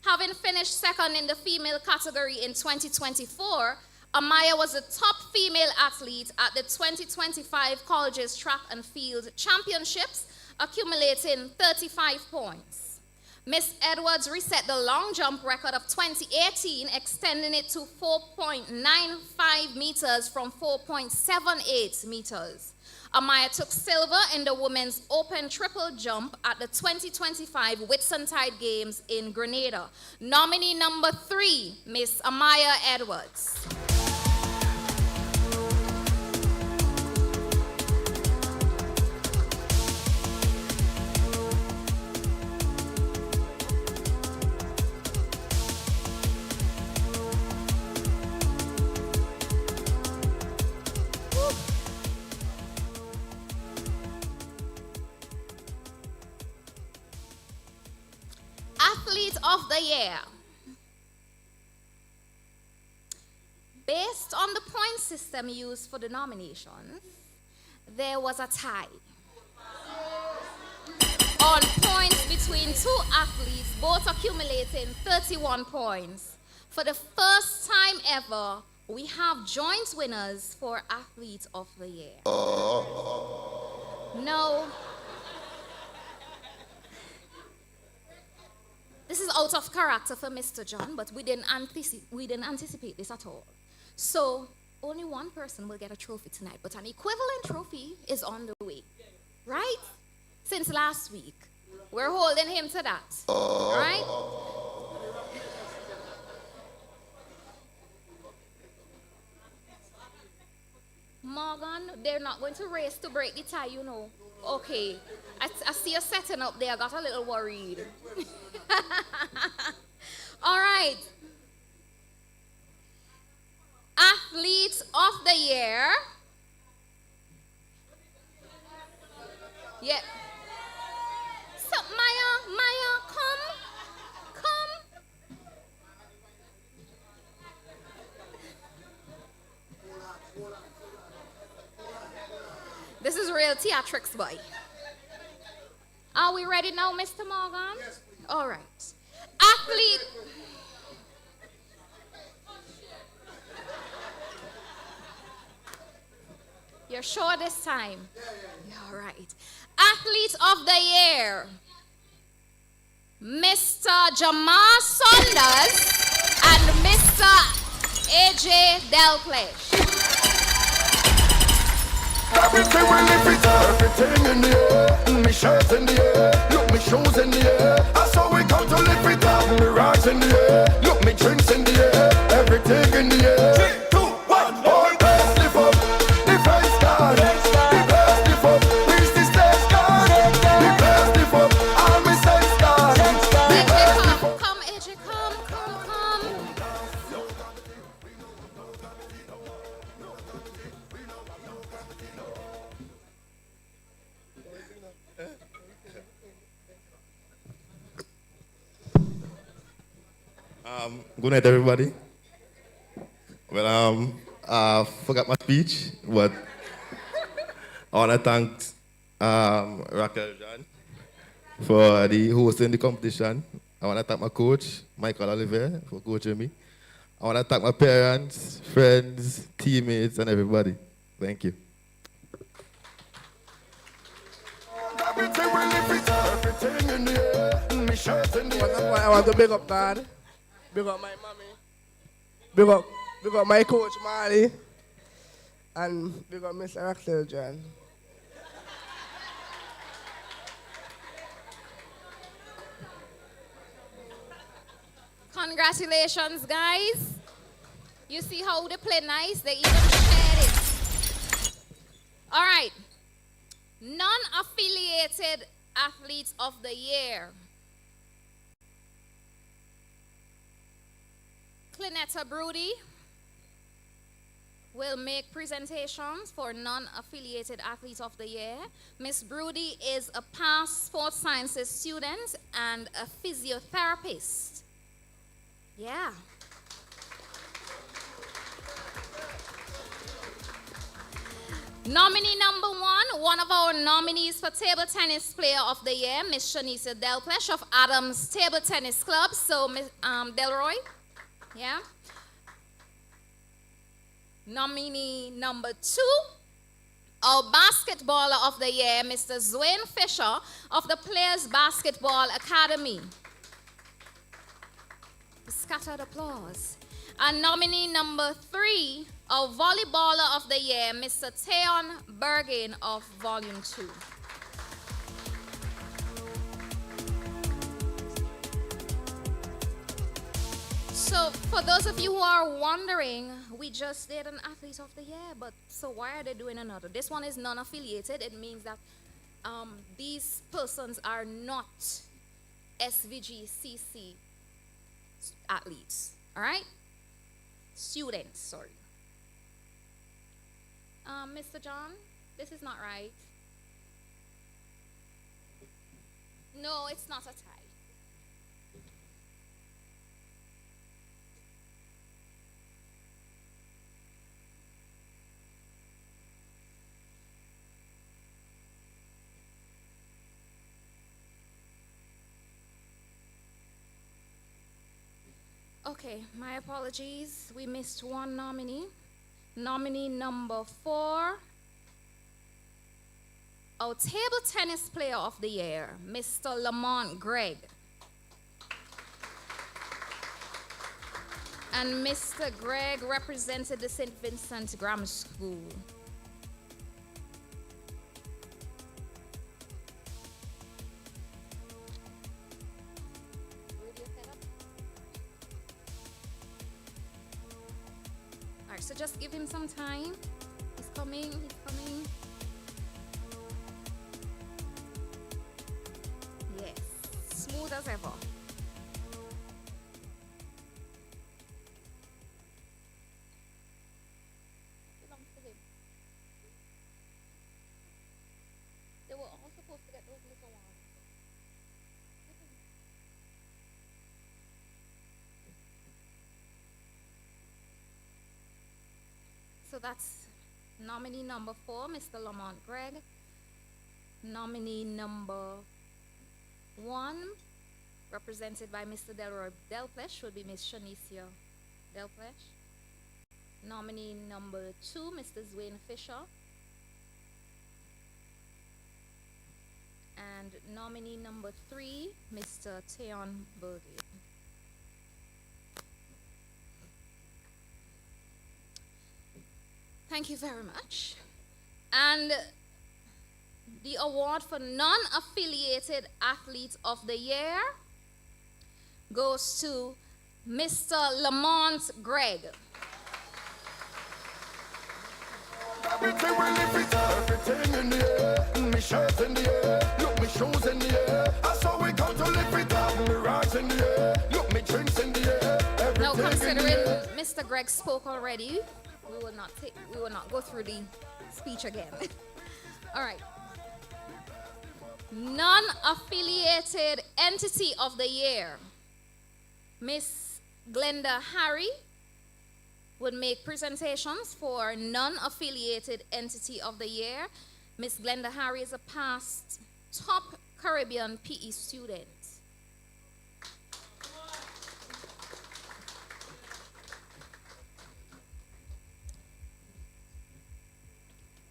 Having finished second in the female category in 2024, Amaya was the top female athlete at the 2025 Colleges Track and Field Championships, accumulating 35 points. Miss Edwards reset the long jump record of 2018, extending it to 4.95 meters from 4.78 meters. Amaya took silver in the women's open triple jump at the 2025 Whitsuntide Games in Grenada. Nominee number 3, Miss Amaya Edwards. Athlete of the Year. Based on the point system used for the nominations, there was a tie on points between two athletes, both accumulating 31 points. For the first time ever, we have joint winners for Athlete of the Year. No. This is out of character for Mr. John, but we didn't anticipate this at all. So only one person will get a trophy tonight, but an equivalent trophy is on the way, right? Since last week, we're holding him to that, right? Morgan, they're not going to race to break the tie, you know. Okay, I see you setting up there. I got a little worried. All right. Athlete of the Year. Yeah. So, Maya, come. This is real theatrics, boy. Are we ready now, Mr. Morgan? Yes, all right. Athlete. You're sure this time? Yeah. All right. Athlete of the Year, Mr. Jamal Saunders and Mr. AJ Delplesh. Everything we live it up, everything in the air. Me shirt in the air, look me shoes in the air. That's how we come to live it up. Me rise in the air, look me drinks in the air. Everything in the air. 3, 2, 1, all best live up. The face card, the best live up. Reach the stage card, the best live up. All me sense card, the best live up. Come, AJ, come. Good night, everybody. Well, I forgot my speech, but I want to thank Raquel John for the hosting the competition. I want to thank my coach, Michael Oliver, for coaching me. I want to thank my parents, friends, teammates, and everybody. Thank you. Everything we live it up, everything in the air. Me shirt in the air. I want to big up God, big up my mommy, big up my coach Marley, and big up Mr. Axel John. Congratulations, guys. You see how they play nice? They even shared it. All right. Non-affiliated athletes of the year. Clinetta Brody will make presentations for non-affiliated athletes of the year. Miss Brody is a past sports sciences student and a physiotherapist. Yeah. Nominee number one of our nominees for Table Tennis Player of the Year, Miss Shanicia Delplesh of Adams Table Tennis Club. So, Miss Delroy, yeah. Nominee number 2, our Basketballer of the Year, Mr. Zwane Fisher of the Players Basketball Academy. Scattered applause. And nominee number 3, our Volleyballer of the Year, Mr. Theon Bergin of Volume 2. So for those of you who are wondering, we just did an Athlete of the Year, but so why are they doing another? This one is non-affiliated. It means that these persons are not SVGCC athletes, all right? Students, sorry. Mr. John, this is not right. No, it's not a tie. Okay, my apologies. We missed one nominee. Nominee number 4, our Table Tennis Player of the Year, Mr. Lamont Gregg. And Mr. Gregg represented the St. Vincent Grammar School. So just give him some time. He's coming, he's coming. Yes, smooth as ever. Belongs to him. They were all supposed to get those little ones. So that's nominee number 4, Mr. Lamont Gregg. Nominee number 1, represented by Mr. Delroy Delplesh, would be Miss Shanicia Delplesh. Nominee number 2, Mr. Zwane Fisher. nominee number 3, Mr. Teon Burgay. Thank you very much. And the award for non-affiliated athlete of the year goes to Mr. Lamont Gregg. Everything we live it up, everything in the air. Me shirt in the air, look me shoes in the air. That's how we come to live it up. Me rocks in the air, look me drinks in the air. Now, considering Mr. Gregg spoke already, we will not go through the speech again. All right. Non-affiliated entity of the year, Miss Glenda Harry would make presentations for non-affiliated entity of the year. Miss Glenda Harry is a past top Caribbean PE student.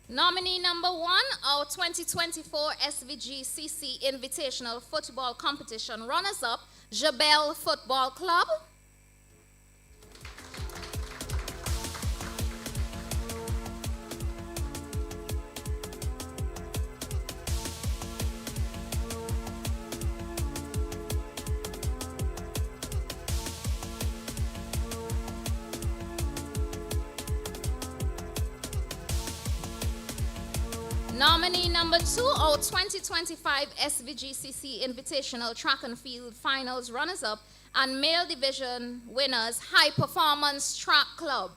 Nominee number 1, our 2024 SVGCC Invitational Football Competition runners-up, Jabel Football Club. Nominee number 2, our 2025 SVGCC Invitational Track and Field Finals runners-up and male division winners, High Performance Track Club.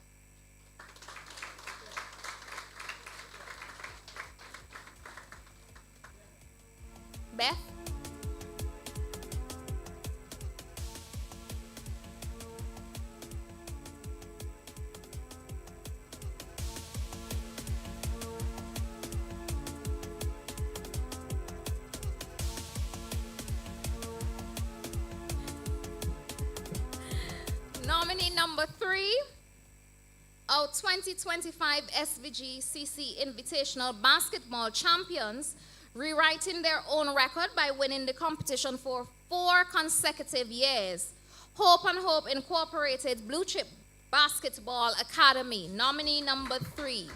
Beth? Nominee number 3, our 2025 SVGCC Invitational Basketball Champions, rewriting their own record by winning the competition for 4 consecutive years. Hope and Hope Incorporated Blue Chip Basketball Academy, nominee number 3.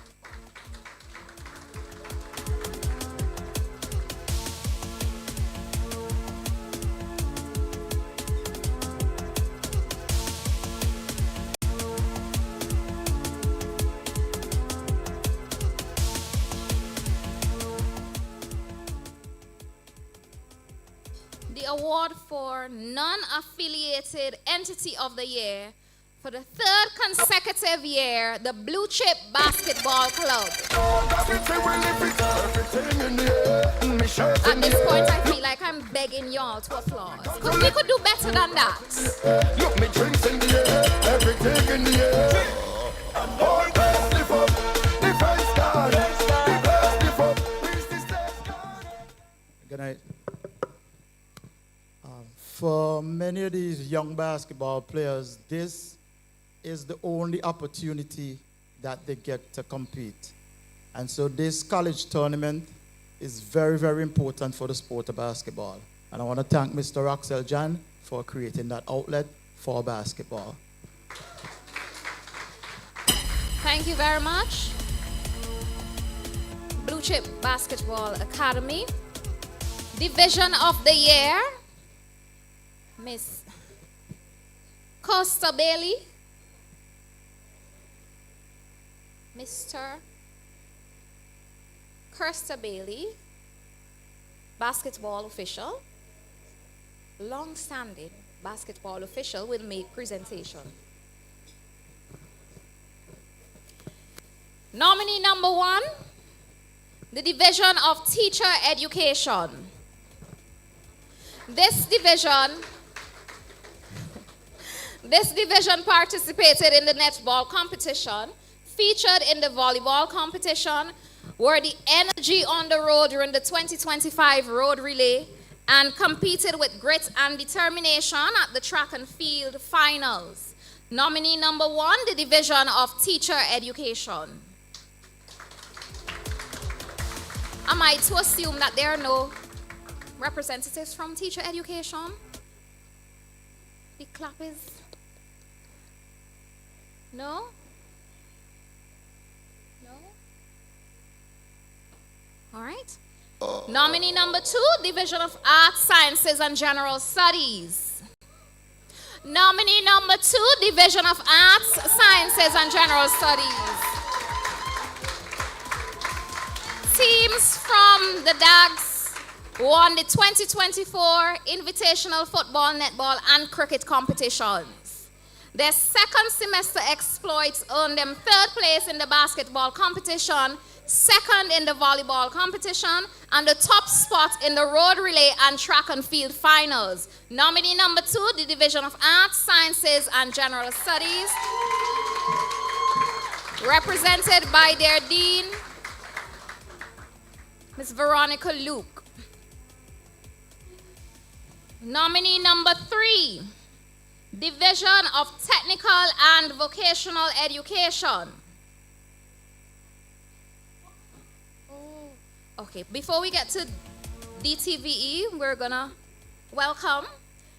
Award for non-affiliated entity of the year for the 3rd consecutive year, the Blue Chip Basketball Club. At this point, I feel like I'm begging y'all to applaud. Because we could do better than that. Look me drinks in the air, everything in the air. All best live up, the first God. The best live up, reach the stage God. Good night. For many of these young basketball players, this is the only opportunity that they get to compete. And so this college tournament is very, very important for the sport of basketball. And I want to thank Mr. Roxel Jan for creating that outlet for basketball. Thank you very much. Blue Chip Basketball Academy. Division of the Year, Miss Costa Bailey, Mr. Costa Bailey, basketball official, long-standing basketball official, will make presentation. Nominee number 1, the Division of Teacher Education. This division participated in the netball competition, featured in the volleyball competition, were the energy on the road during the 2025 road relay, and competed with grit and determination at the track and field finals. Nominee number 1, the Division of Teacher Education. Am I to assume that there are no representatives from teacher education? The clap is... No? No? All right. Nominee number 2, Division of Arts, Sciences, and General Studies. Nominee number 2, Division of Arts, Sciences, and General Studies. Teams from the DAGs won the 2024 Invitational Football, Netball, and Cricket competitions. Their second semester exploits earned them 3rd place in the basketball competition, 2nd in the volleyball competition, and the top spot in the road relay and track and field finals. Nominee number 2, the Division of Arts, Sciences, and General Studies, represented by their Dean, Ms. Veronica Luke. Nominee number 3, Division of Technical and Vocational Education. Okay, before we get to DTVE, we're gonna welcome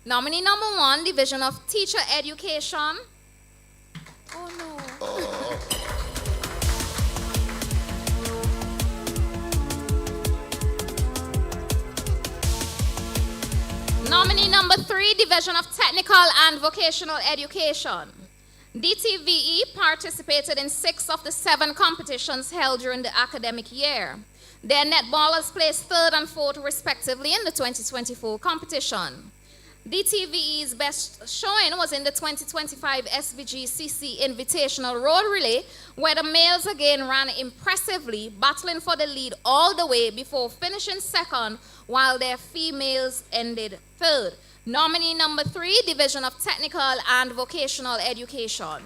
nominee number 1, Division of Teacher Education. Oh no. Nominee number 3, Division of Technical and Vocational Education. DTVE participated in 6 of the 7 competitions held during the academic year. Their netballers placed 3rd and 4th respectively in the 2024 competition. DTVE's best showing was in the 2025 SVGCC Invitational Road Relay, where the males again ran impressively, battling for the lead all the way before finishing 2nd, while their females ended 3rd. Nominee number 3, Division of Technical and Vocational Education.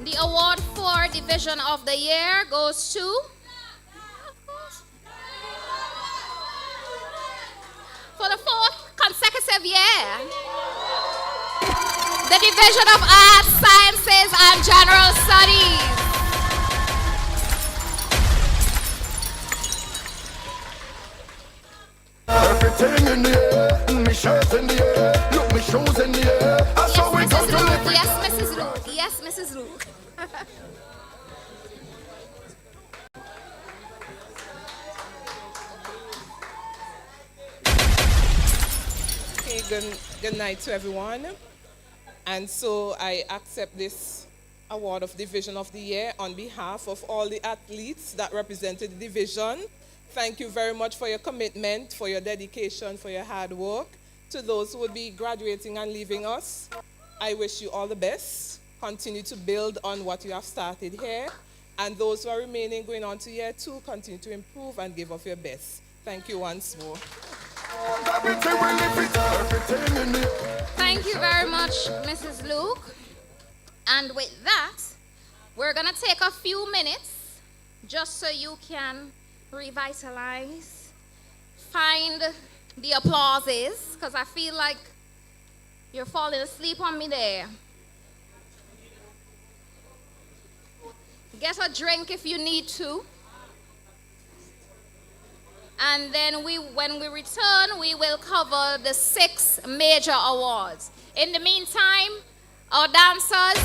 The award for Division of the Year goes to... For the 4th consecutive year, the Division of Arts, Sciences, and General Studies. Everything in the air, me shirt in the air, look, me shoes in the air. I saw we come to live it. Yes, Mrs. Luke. Yes, Mrs. Luke. Okay, good night to everyone. And so I accept this award of Division of the Year on behalf of all the athletes that represented the division. Thank you very much for your commitment, for your dedication, for your hard work. To those who would be graduating and leaving us, I wish you all the best. Continue to build on what you have started here. And those who are remaining going on to year 2, continue to improve and give of your best. Thank you once more. Thank you very much, Mrs. Luke. And with that, we're going to take a few minutes just so you can revitalize, find the applauses, because I feel like you're falling asleep on me there. Get a drink if you need to. And then when we return, we will cover the 6 major awards. In the meantime, our dancers,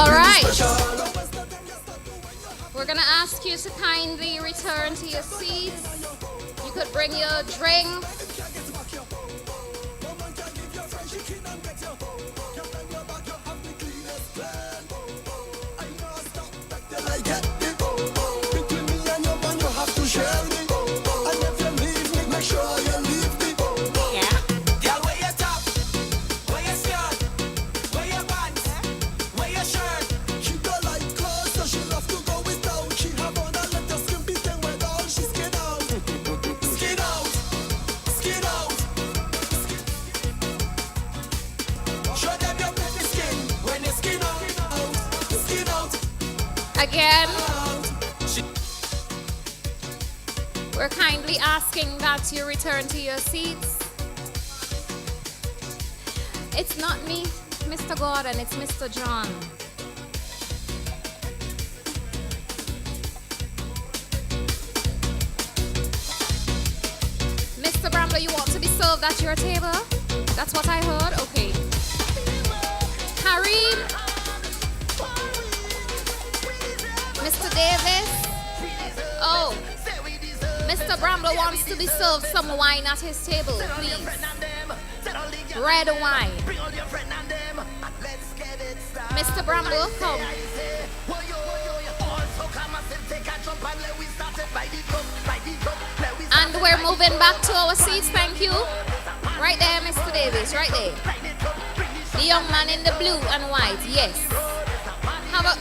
All right. We're going to ask you to kindly return to your seats. You could bring your drink. Again, we're kindly asking that you return to your seats. It's not me, Mr. Gordon, it's Mr. John. Mr. Bramble, you want to be served at your table? That's what I heard? Okay. Kareem? Mr. Davis? Oh, Mr. Bramble wants to be served some wine at his table, please. Red wine. Mr. Bramble, come. And we're moving back to our seats, thank you. Right there, Mr. Davis, right there. The young man in the blue and white, yes. How about...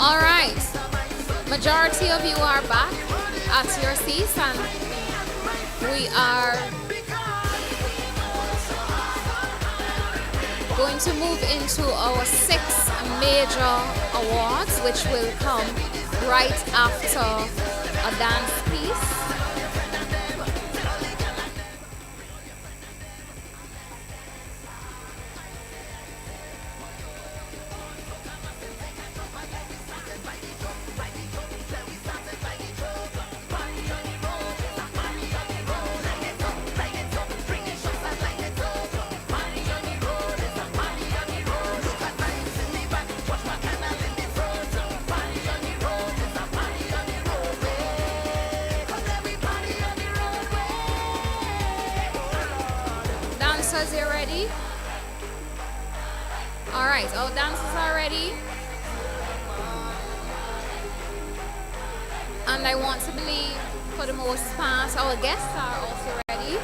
All right. Majority of you are back at your seats, and we are going to move into our 6 major awards, which will come right after a dance piece. Dancers, you ready? All right, our dancers are ready. And I want to believe, for the most part, our guests are also ready.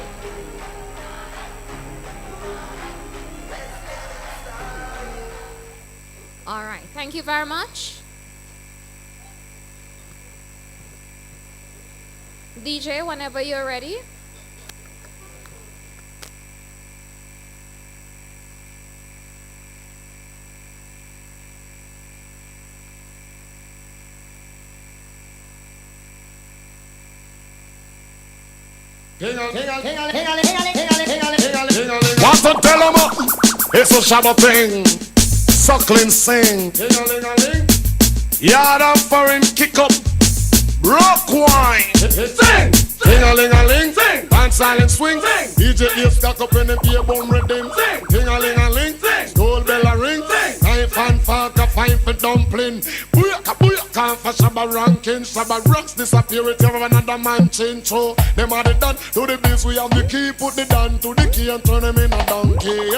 All right, thank you very much. DJ, whenever you're ready. Want to tell 'em it's a Shabbat thing. Suckling sing. Yard and foreign kick up. Rock wine. Sing. Ting-a-ling-a-ling. Sing. And silent swing. Sing. DJ is stuck up in the beer bomb redeem. Sing. Ting-a-ling-a-ling. Sing. Gold bell a ring. Sing. Knife and fork a fight for dumpling. Booyaka booyaka for Shabba ranking. Shabba rocks disappear with another man change. So them are the done to the biz. We have the key. Put the down to the key and turn them in a donkey.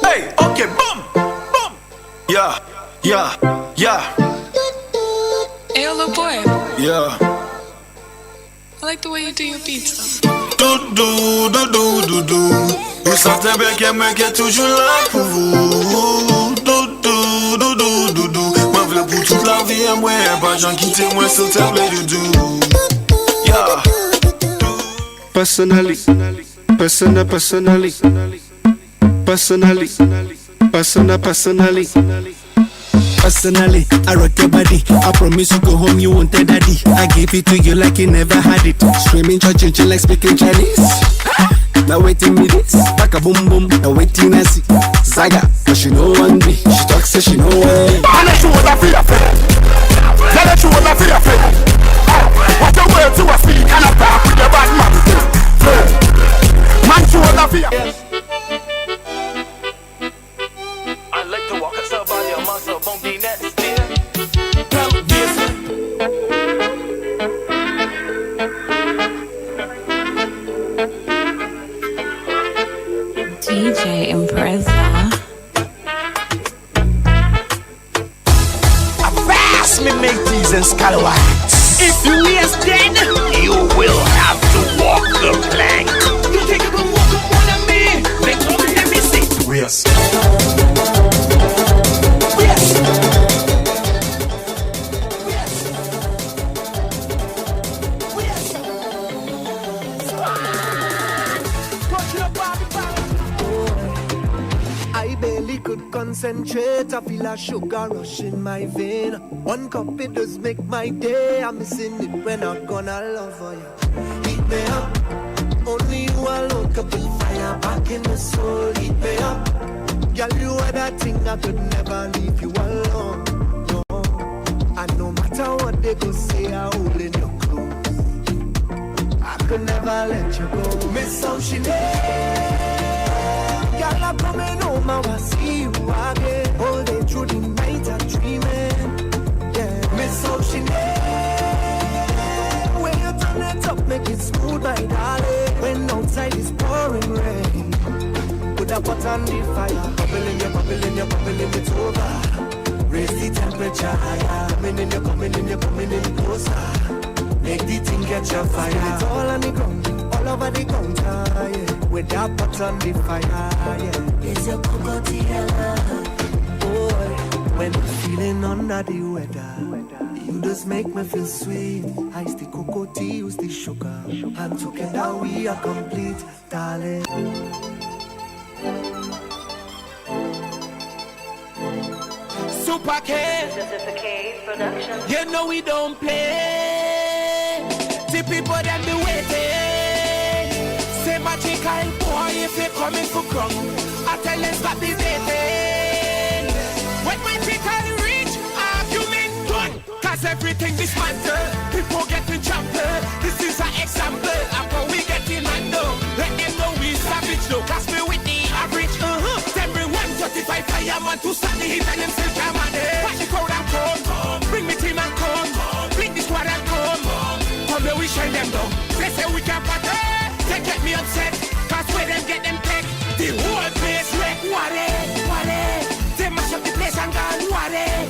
Hey, okay, boom, boom. Yeah, yeah, yeah. Hey, little boy. Yeah. I like the way you do your pizza. Vous sentez bien qu'elle me qu'est toujours là pour vous. Moi v'là pour toute la vie à moi. Pas j'en quitte moi s'il te plaît doudou. Yeah. Personally, personally, I rock your body. I promise you go home, you won't tell daddy. I give it to you like you never had it. Screaming, church, like speaking Chinese. Now waiting me this, back a boom boom. Now waiting I see Zaga, but she know one me. She talks so she know one. Let you wanna feel afraid. Let you wanna feel afraid. What the words you are speaking and I talk with your bad man. Man, you wanna feel afraid. I like to walk a body, a muscle, bone, the next DJ Impreza. I pass me mateys and scalawags. If you is dead, you will have to walk the plank. You take a good walk up on me. Let me see. Yes. I barely could concentrate. I feel a sugar rush in my vein. One cup it does make my day. I'm missing it when I'm gonna love for you. Eat me up. Only you alone could put fire back in the soul. Eat me up. Girl, you are that thing I could never leave you alone. No. And no matter what they go say, I hold in your clothes. I could never let you go. Miss how she girl, I'm coming home, I will see you again. All day through the night, I'm dreaming. Yeah, miss how she when you turn it up, make it smooth, my darling. When outside is pouring rain, put a pot on the fire. Bubbling, you're bubbling, you're bubbling, it's over. Raise the temperature higher. Coming in, you're coming in, you're coming in closer. Make the thing catch your fire. It's all on the ground, all over the counter, yeah. With that pot on the fire, yeah. It's your cocoa tea, boy. When you feel feeling under the weather. You just make me feel sweet. Ice the cocoa tea, use the sugar. And together we are complete, darling. Super K. You know we don't play. The people them be waiting. Say magical boy if you coming for crunk. I tell them stop the dating. When magical reach, argument done. Cause everything dismantle. People getting trampled. This is an example. After we get in hand though. Let them know we savage though. Cause we with the average. Everyone 35 fireman to start the heat and them still come on it. Watch the crowd and come. Bring me team and come. Bring the squad and come. Come here we shine them down. They say we can party. They get me upset. Cause where them get them tech. The whole place wreck. What it? They mash up the place and go. What it?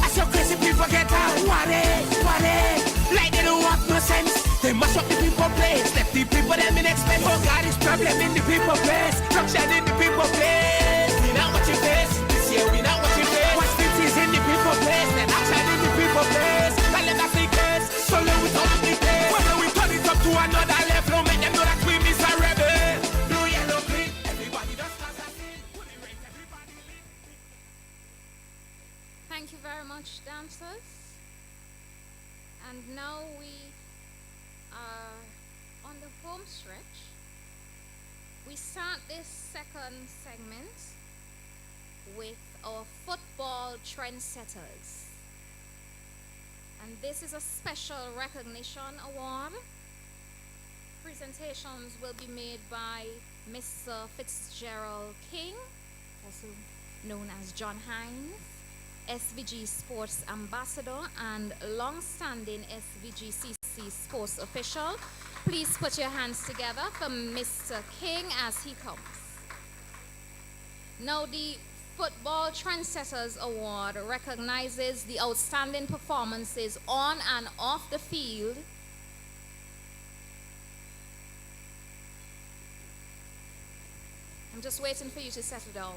I saw crazy people get out. What it? Like they don't have no sense. They mash up the people place. Left the people them in expense. Oh God, it's problem in the people place. Structure in the people place. We not what you face. This year we not what you face. What's is in the people place. Then action in the people place. Tell them that's the case. So let we turn up the place. Whether we turn it up to another level, make them know that we miserable. Blue, yellow, green. Everybody does assassin. Thank you very much, dancers. And now we are on the home stretch. We start this second segment with our football trendsetters. And this is a special recognition award. Presentations will be made by Mr. Fitzgerald King, also known as John Hines, SVG Sports Ambassador and long-standing SVGCC Sports Official. Please put your hands together for Mr. King as he comes. Now, the Football Trendsetters Award recognizes the outstanding performances on and off the field I'm just waiting for you to settle down.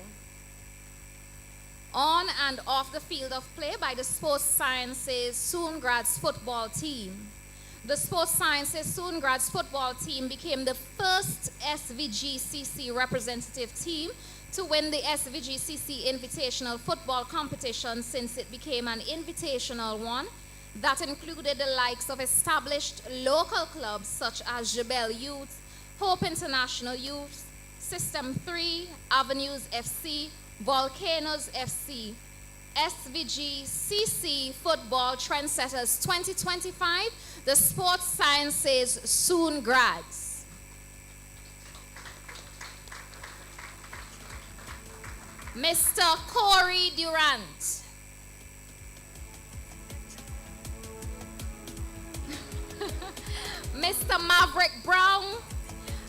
On and off the field of play by the Sports Sciences Soongrads football team. The Sports Sciences Soongrads football team became the first SVGCC representative team to win the SVGCC Invitational Football Competition since it became an invitational one that included the likes of established local clubs such as Jebel Youth, Hope International Youth, System 3, Avenues FC, Volcanoes FC, SVGCC Football Trendsetters 2025, the Sports Sciences Soongrads. Mr. Corey Durant. Mr. Maverick Brown.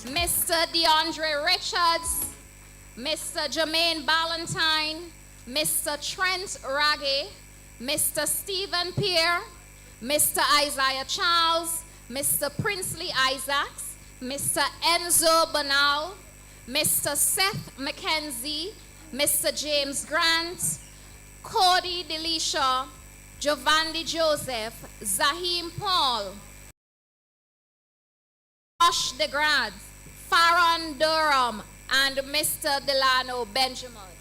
Mr. DeAndre Richards. Mr. Jermaine Ballantyne. Mr. Trent Raggy. Mr. Stephen Pierre. Mr. Isaiah Charles. Mr. Princely Isaacs. Mr. Enzo Banal. Mr. Seth McKenzie. Mr. James Grant, Cody Delisha, Giovanni Joseph, Zahim Paul, Josh DeGrad, Farron Durham, and Mr. Delano Benjamin.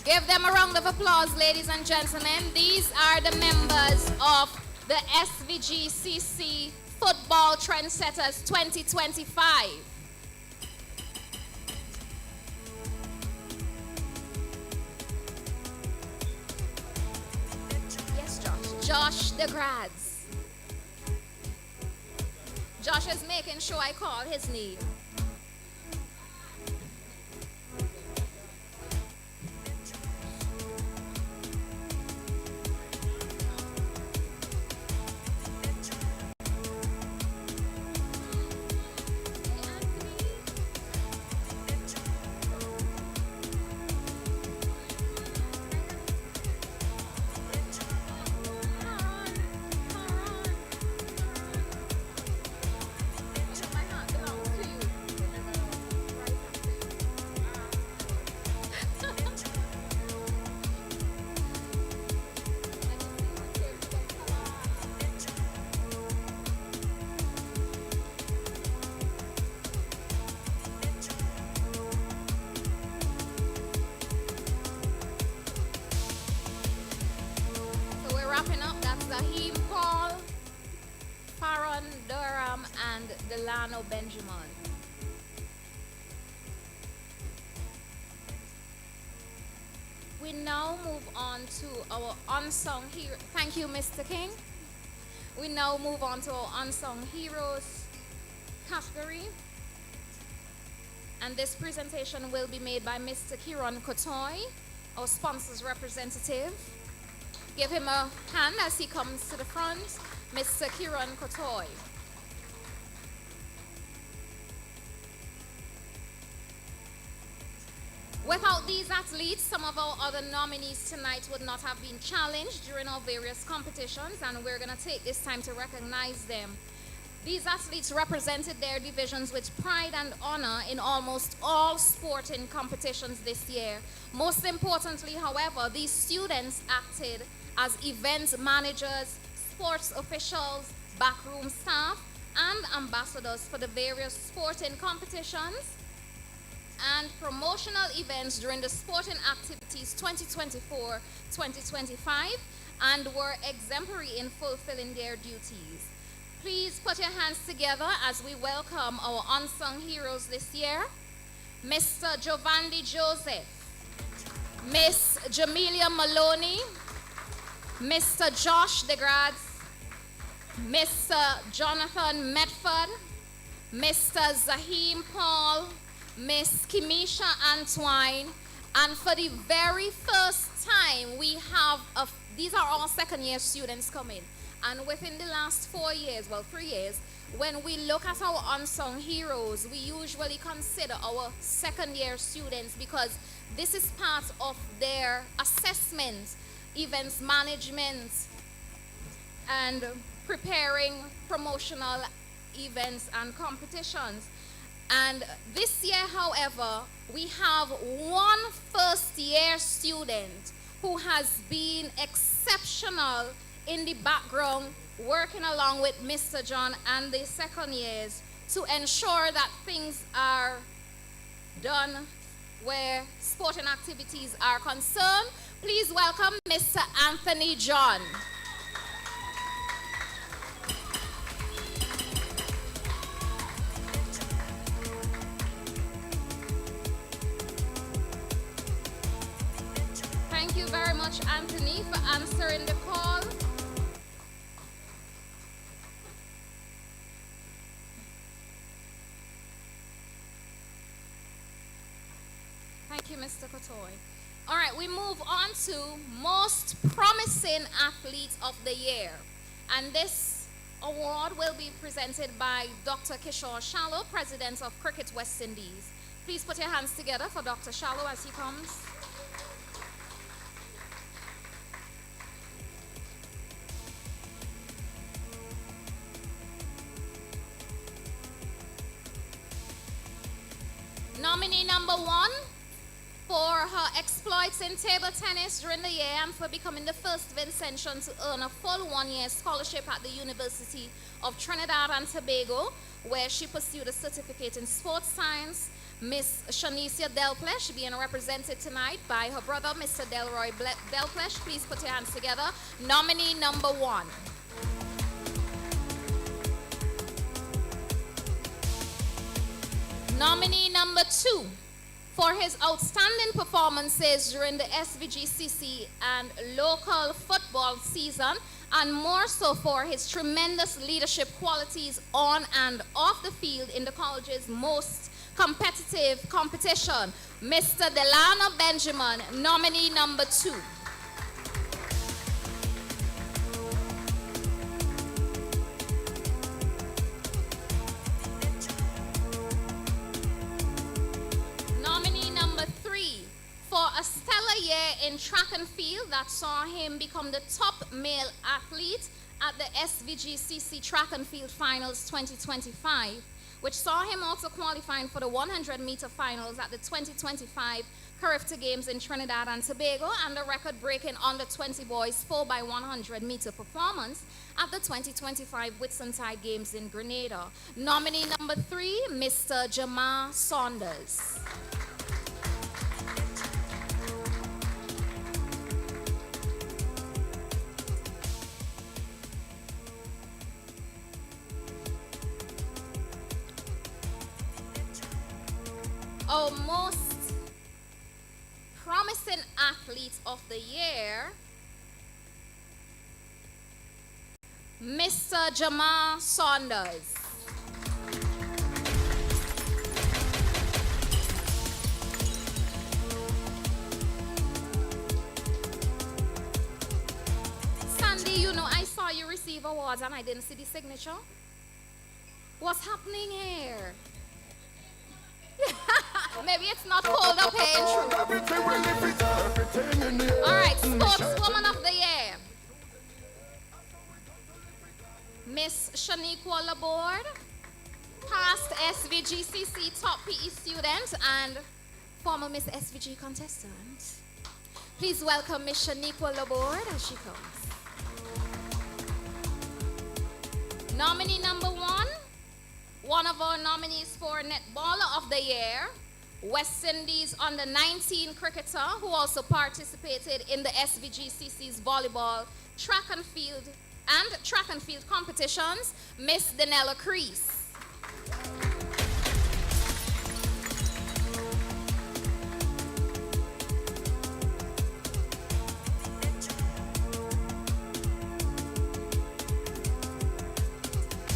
Give them a round of applause, ladies and gentlemen. These are the members of the SVGCC Football Trendsetters 2025. Josh DeGrads. Josh is making sure I call his name. wrapping up, that's Zahim Paul, Farron Durham, and Delano Benjamin. We now move on to our unsung hero. Thank you, Mr. King. We now move on to our unsung heroes category. And this presentation will be made by Mr. Kiran Kotoy, our sponsor's representative. Give him a hand as he comes to the front. Mr. Kiran Kotoy. Without these athletes, some of our other nominees tonight would not have been challenged during our various competitions, and we're going to take this time to recognize them. These athletes represented their divisions with pride and honor in almost all sporting competitions this year. Most importantly, however, these students acted as event managers, sports officials, backroom staff, and ambassadors for the various sporting competitions and promotional events during the sporting activities 2024-2025 and were exemplary in fulfilling their duties. Please put your hands together as we welcome our unsung heroes this year. Mr. Giovanni Joseph, Miss Jamelia Maloney, Mr. Josh DeGrads, Mr. Jonathan Medford, Mr. Zahim Paul, Miss Kimisha Antwine, and for the very first time we have, these are all second-year students coming, and within the last 3 years, when we look at our unsung heroes, we usually consider our second-year students because this is part of their assessment, events management, and preparing promotional events and competitions. And this year, however, we have one first-year student who has been exceptional in the background, working along with Mr. John and the second years to ensure that things are done where sporting activities are concerned. Please welcome Mr. Anthony John. Thank you very much, Anthony, for answering the call. Thank you, Mr. Kotoy. All right, we move on to most promising athlete of the year. And this award will be presented by Dr. Kishore Shallow, President of Cricket West Indies. Please put your hands together for Dr. Shallow as he comes. Nominee number 1 for her exploits in table tennis during the year and for becoming the first Vincentian to earn a full 1-year scholarship at the University of Trinidad and Tobago, where she pursued a certificate in sports science. Miss Shanicia Delplesh being represented tonight by her brother, Mr. Delroy Delplesh. Please put your hands together. Nominee number 1. Nominee number 2 for his outstanding performances during the SVGCC and local football season, and more so for his tremendous leadership qualities on and off the field in the college's most competitive competition. Mr. Delano Benjamin, nominee number 2. For a stellar year in track and field that saw him become the top male athlete at the SVGCC Track and Field Finals 2025, which saw him also qualifying for the 100-meter finals at the 2025 Carifta Games in Trinidad and Tobago, and the record-breaking under-20 boys 4x100-meter performance at the 2025 Whitsuntide Games in Grenada. Nominee number 3, Mr. Jamar Saunders. our most promising athlete of the year, Mr. Jamal Saunders. Sandy, you know, I saw you receive awards and I didn't see the signature. What's happening here? Maybe it's not cold up here in True. All right, Sportswoman of the Year, Miss Shaniqua Laborde, past SVGCC top PE student and former Miss SVG contestant. Please welcome Miss Shaniqua Laborde as she comes. Nominee number one of our nominees for Netballer of the Year, West Indies under 19 cricketer who also participated in the SVGCC's volleyball, track and field competitions, Miss Danella Crease.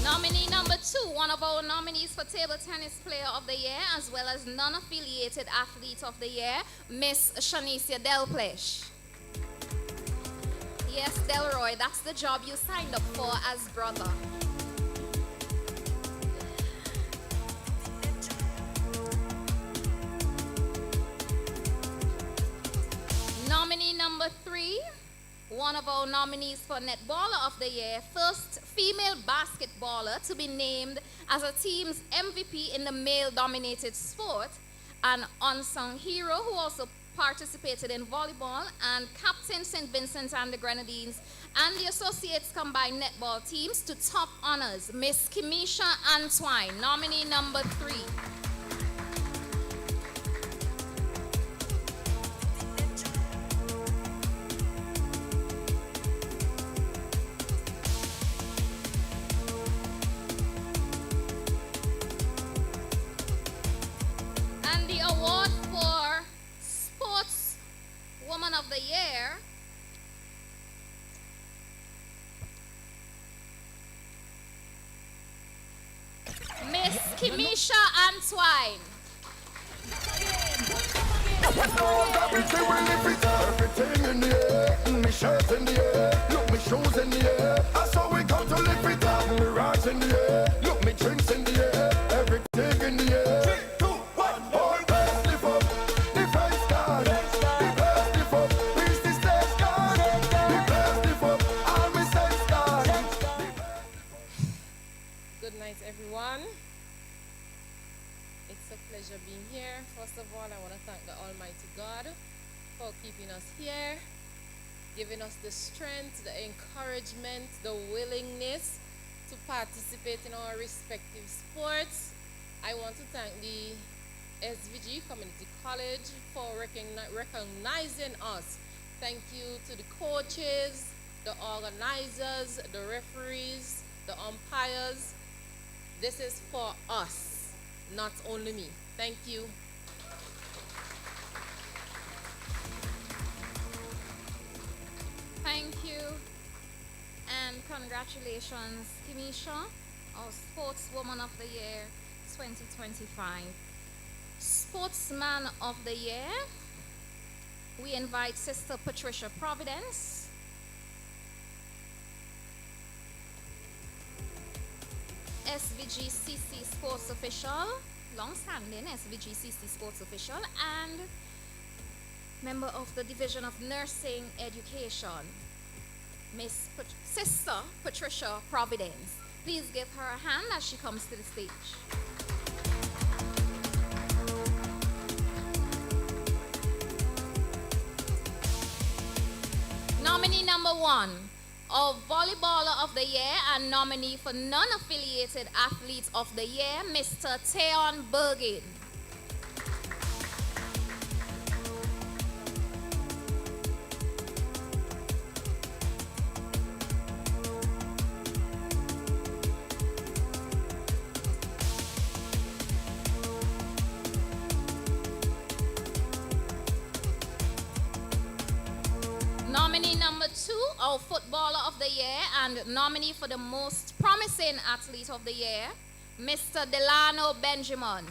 Nominee number 2, one of our nominees for Table Tennis Player of the Year, as well as non-affiliated Athlete of the Year, Miss Shanicia Delplish. Yes, Delroy, that's the job you signed up for as brother. Nominee number 3, one of our nominees for Netballer of the Year, first female basketballer to be named as a team's MVP in the male-dominated sport, an unsung hero who also participated in volleyball and captained St. Vincent and the Grenadines and the Associates combined netball teams to top honors, Miss Kimisha Antwine, nominee number 3. And the award for Sportswoman of the Year Miss Kimisha Antwine. Everything in the air, me shirt in the air, look me shoes in the air. That's how we come to live it up. Me rocks in the air, look me drinks in the air, everything in the air. 3, 2, 1, all best lift up, the face gone, the best lift up, reach the stage gone, the best lift up, all me sense gone. Good night, everyone. It's a pleasure being here. First of all, I want to thank the Almighty God for keeping us here, giving us the strength, the encouragement, the willingness to participate in our respective sports. I want to thank the SVG Community College for recognizing us. Thank you to the coaches, the organizers, the referees, the umpires. This is for us, not only me. Thank you. Thank you and congratulations, Kimisha, our Sportswoman of the Year 2025. Sportsman of the Year, we invite Sister Patricia Providence. SVGCC Sports Official, long-standing SVGCC Sports Official, and member of the Division of Nursing Education, Miss Sister Patricia Providence. Please give her a hand as she comes to the stage. Nominee number 1, our Volleyballer of the Year and nominee for Non-Affiliated Athlete of the Year, Mr. Theon Bergin. Nominee number 2, our Footballer of the Year, and nominee for the Most Promising Athlete of the Year, Mr. Delano Benjamin.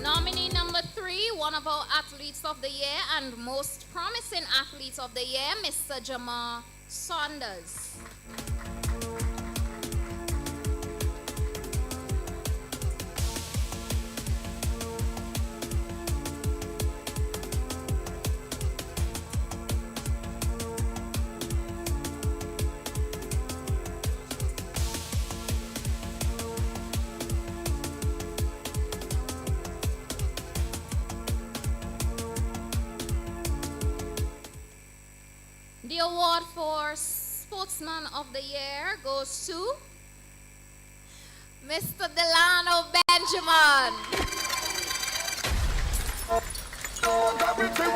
Nominee number 3, one of our Athletes of the Year and Most Promising Athlete of the Year, Mr. Jamal Saunders. The award for Sportsman of the Year goes to Mr. Delano Benjamin. Everything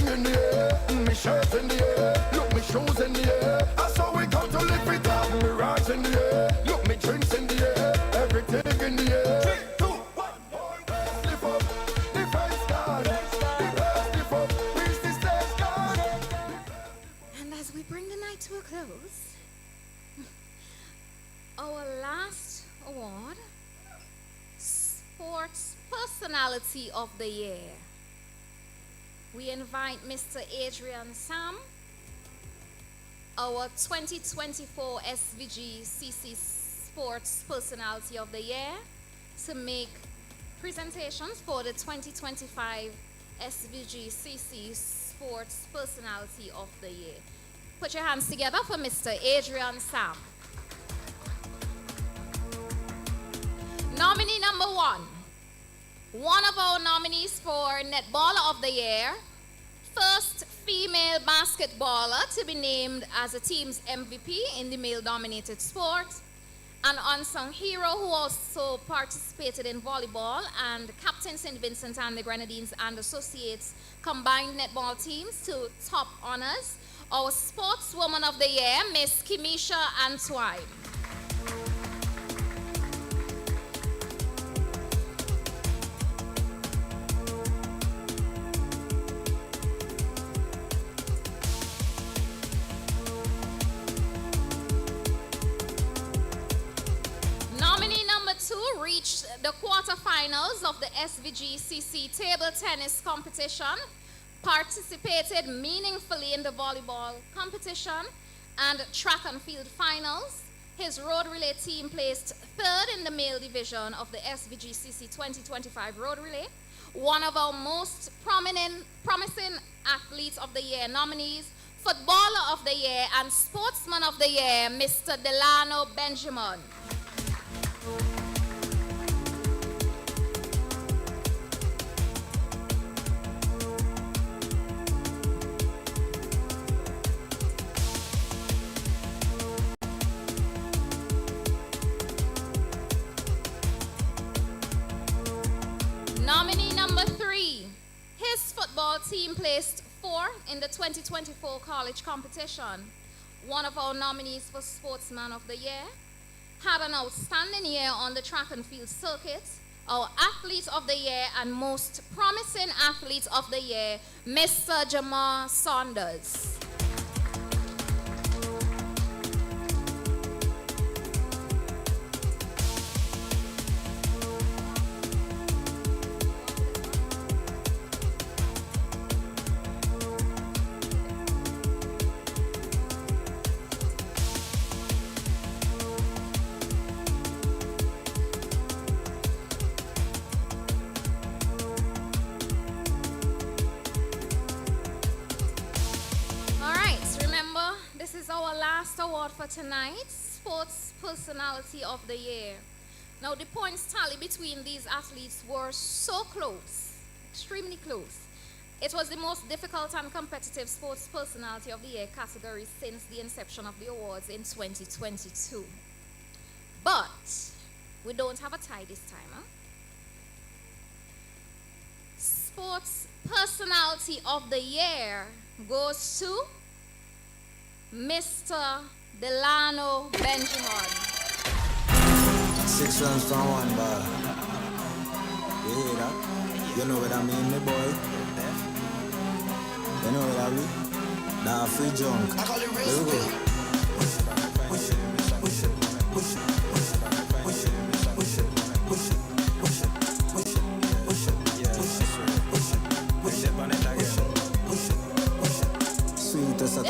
in the air, me shirt in the air, look me shoes in the air. I saw we come to lift it up, me rocks in the air, look me drinks in the air, everything in the air. 3, 2, 1, lift up, the face God, lift up, reach the stage God. And as we bring the night to a close, our last award, Sports Personality of the Year. We invite Mr. Adrian Sam, our 2024 SVG CC Sports Personality of the Year, to make presentations for the 2025 SVG CC Sports Personality of the Year. Put your hands together for Mr. Adrian Sam. Nominee number 1. One of our nominees for Netballer of the Year, first female basketballer to be named as a team's MVP in the male-dominated sport, an unsung hero who also participated in volleyball and captained St. Vincent and the Grenadines and Associates combined netball teams to top honors, our Sportswoman of the Year, Miss Kimisha Antwine. Reached the quarterfinals of the SVGCC table tennis competition, participated meaningfully in the volleyball competition and track and field finals. His road relay team placed 3rd in the male division of the SVGCC 2025 road relay. One of our most promising athletes of the year nominees, Footballer of the Year and Sportsman of the Year, Mr. Delano Benjamin. Nominee number 3, his football team placed 4th in the 2024 college competition. One of our nominees for Sportsman of the Year, had an outstanding year on the track and field circuit. Our Athlete of the Year and Most Promising Athlete of the Year, Mr. Jamal Saunders. Award for tonight, Sports Personality of the Year. Now the points tally between these athletes were so close, extremely close. It was the most difficult and competitive Sports Personality of the Year category since the inception of the awards in 2022. But we don't have a tie this time, huh? Sports Personality of the Year goes to Mr. Delano Benjamin. 6 runs from 1 ball. You hear that? You know what I mean, me boy? You know what I mean? Nah, free junk. I call it real good.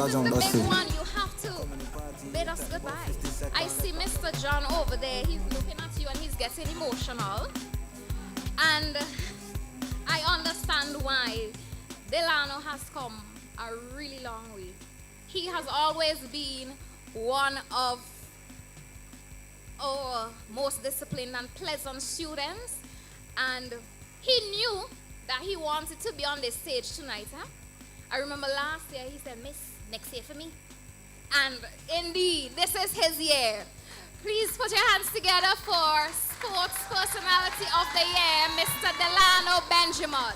Everyone, you have to bid us goodbye. I see Mr. John over there. He's looking at you and he's getting emotional. And I understand why Delano has come a really long way. He has always been one of our most disciplined and pleasant students. And he knew that he wanted to be on this stage tonight. Huh? I remember last year he said, Miss, next year for me. And indeed, this is his year. Please put your hands together for Sports Personality of the Year, Mr. Delano Benjamin.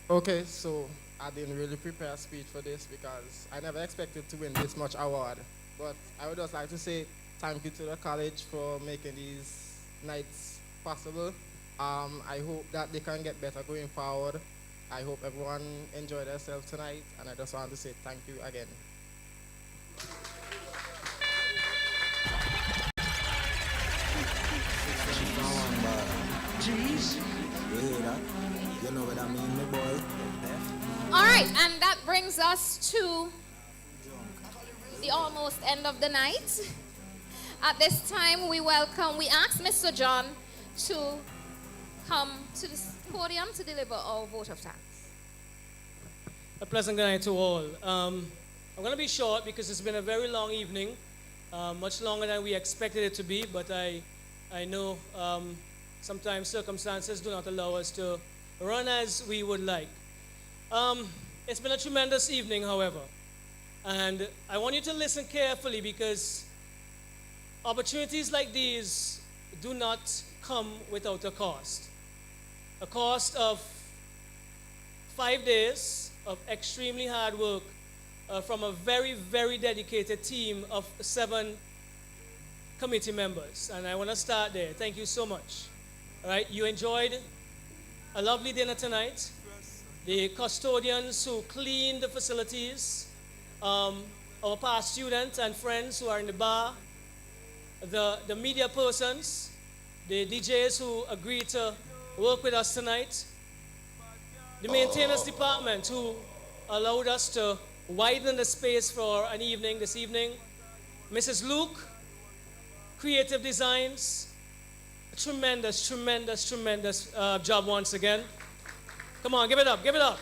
Okay, so I didn't really prepare a speech for this because I never expected to win this much award. But I would just like to say thank you to the college for making these nights possible. I hope that they can get better going forward. I hope everyone enjoyed themselves tonight, and I just want to say thank you again. Jeez. You hear that? You know what I mean, me boy? All right, and that brings us to the almost end of the night. At this time, we ask Mr. John to come to the podium to deliver our vote of thanks. A pleasant good night to all. I'm going to be short because it's been a very long evening, much longer than we expected it to be, but I know sometimes circumstances do not allow us to run as we would like. It's been a tremendous evening, however, and I want you to listen carefully because opportunities like these do not come without a cost. A cost of 5 days of extremely hard work from a very, very dedicated team of 7 committee members. And I want to start there. Thank you so much. All right, you enjoyed a lovely dinner tonight. The custodians who cleaned the facilities, our past students and friends who are in the bar, the media persons, the DJs who agreed to work with us tonight, the maintenance department who allowed us to widen the space for an evening this evening, Mrs. Luke, Creative Designs, tremendous, tremendous, tremendous job once again. Come on, give it up, give it up.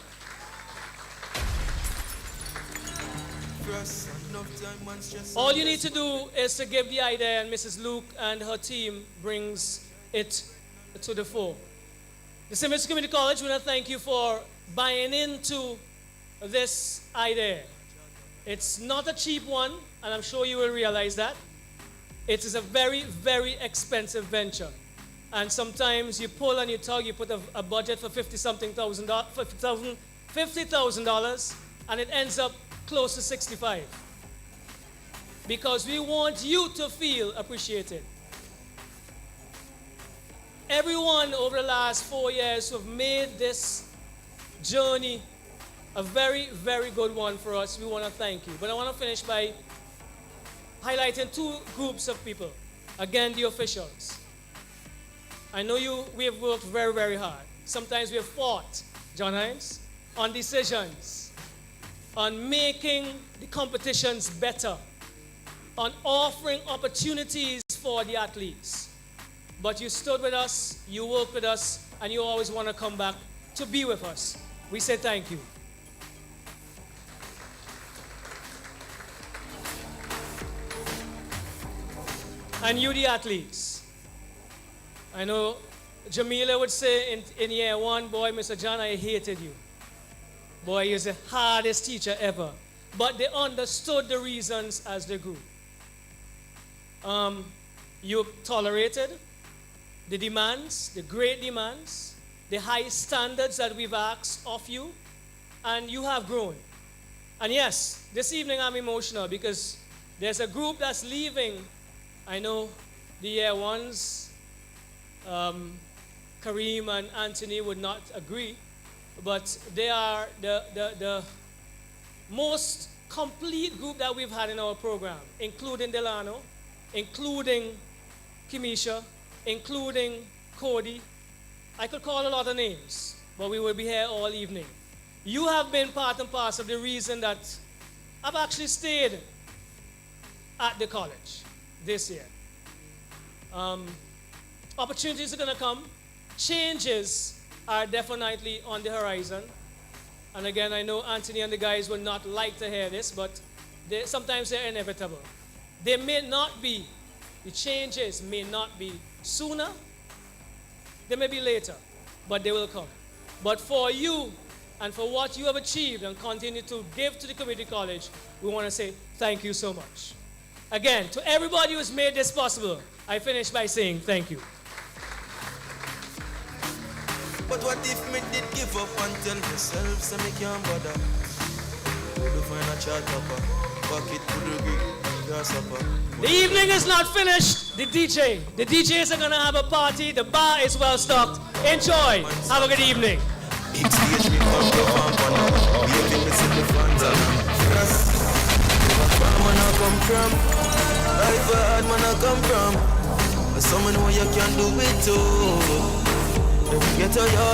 All you need to do is to give the idea, and Mrs. Luke and her team brings it to the fore. The St. Vincent Community College, we want to thank you for buying into this idea. It's not a cheap one, and I'm sure you will realize that. It is a very, very expensive venture. And sometimes you pull and you tug, you put a budget for $50,000, and it ends up close to 65. Because we want you to feel appreciated. Everyone over the last 4 years who have made this journey a very, very good one for us, we want to thank you. But I want to finish by highlighting 2 groups of people. Again, the officials. I know we have worked very, very hard. Sometimes we have fought, John Hines, on decisions, on making the competitions better, on offering opportunities for the athletes. But you stood with us, you worked with us, and you always want to come back to be with us. We say thank you. And you, the athletes. I know Jamila would say in year 1, boy, Mr. John, I hated you. Boy, you're the hardest teacher ever. But they understood the reasons as they grew. You've tolerated the demands, the great demands, the high standards that we've asked of you, and you have grown. And yes, this evening I'm emotional because there's a group that's leaving. I know the year ones, Kareem and Anthony would not agree, but they are the most complete group that we've had in our program, including Delano, including Kimisha, including Cody. I could call a lot of names, but we will be here all evening. You have been part and parcel of the reason that I've actually stayed at the college this year. Opportunities are going to come. Changes are definitely on the horizon. And again, I know Anthony and the guys would not like to hear this, but sometimes they're inevitable. They may not be, the changes may not be sooner, they may be later, but they will come. But for you and for what you have achieved and continue to give to the community college, we want to say thank you so much. Again, to everybody who's made this possible, I finish by saying thank you. But what if me did give up and tell myself so me can't bother? Would find a chat upper, pocket to the green, grasshopper. The evening is not finished. The DJs are gonna have a party. The bar is well stocked. Enjoy. Have a good evening. Big stage me come to Pampana. Baby me see the front and where man I come from? Life hard man I come from. But someone know you can do it too. Get a yard.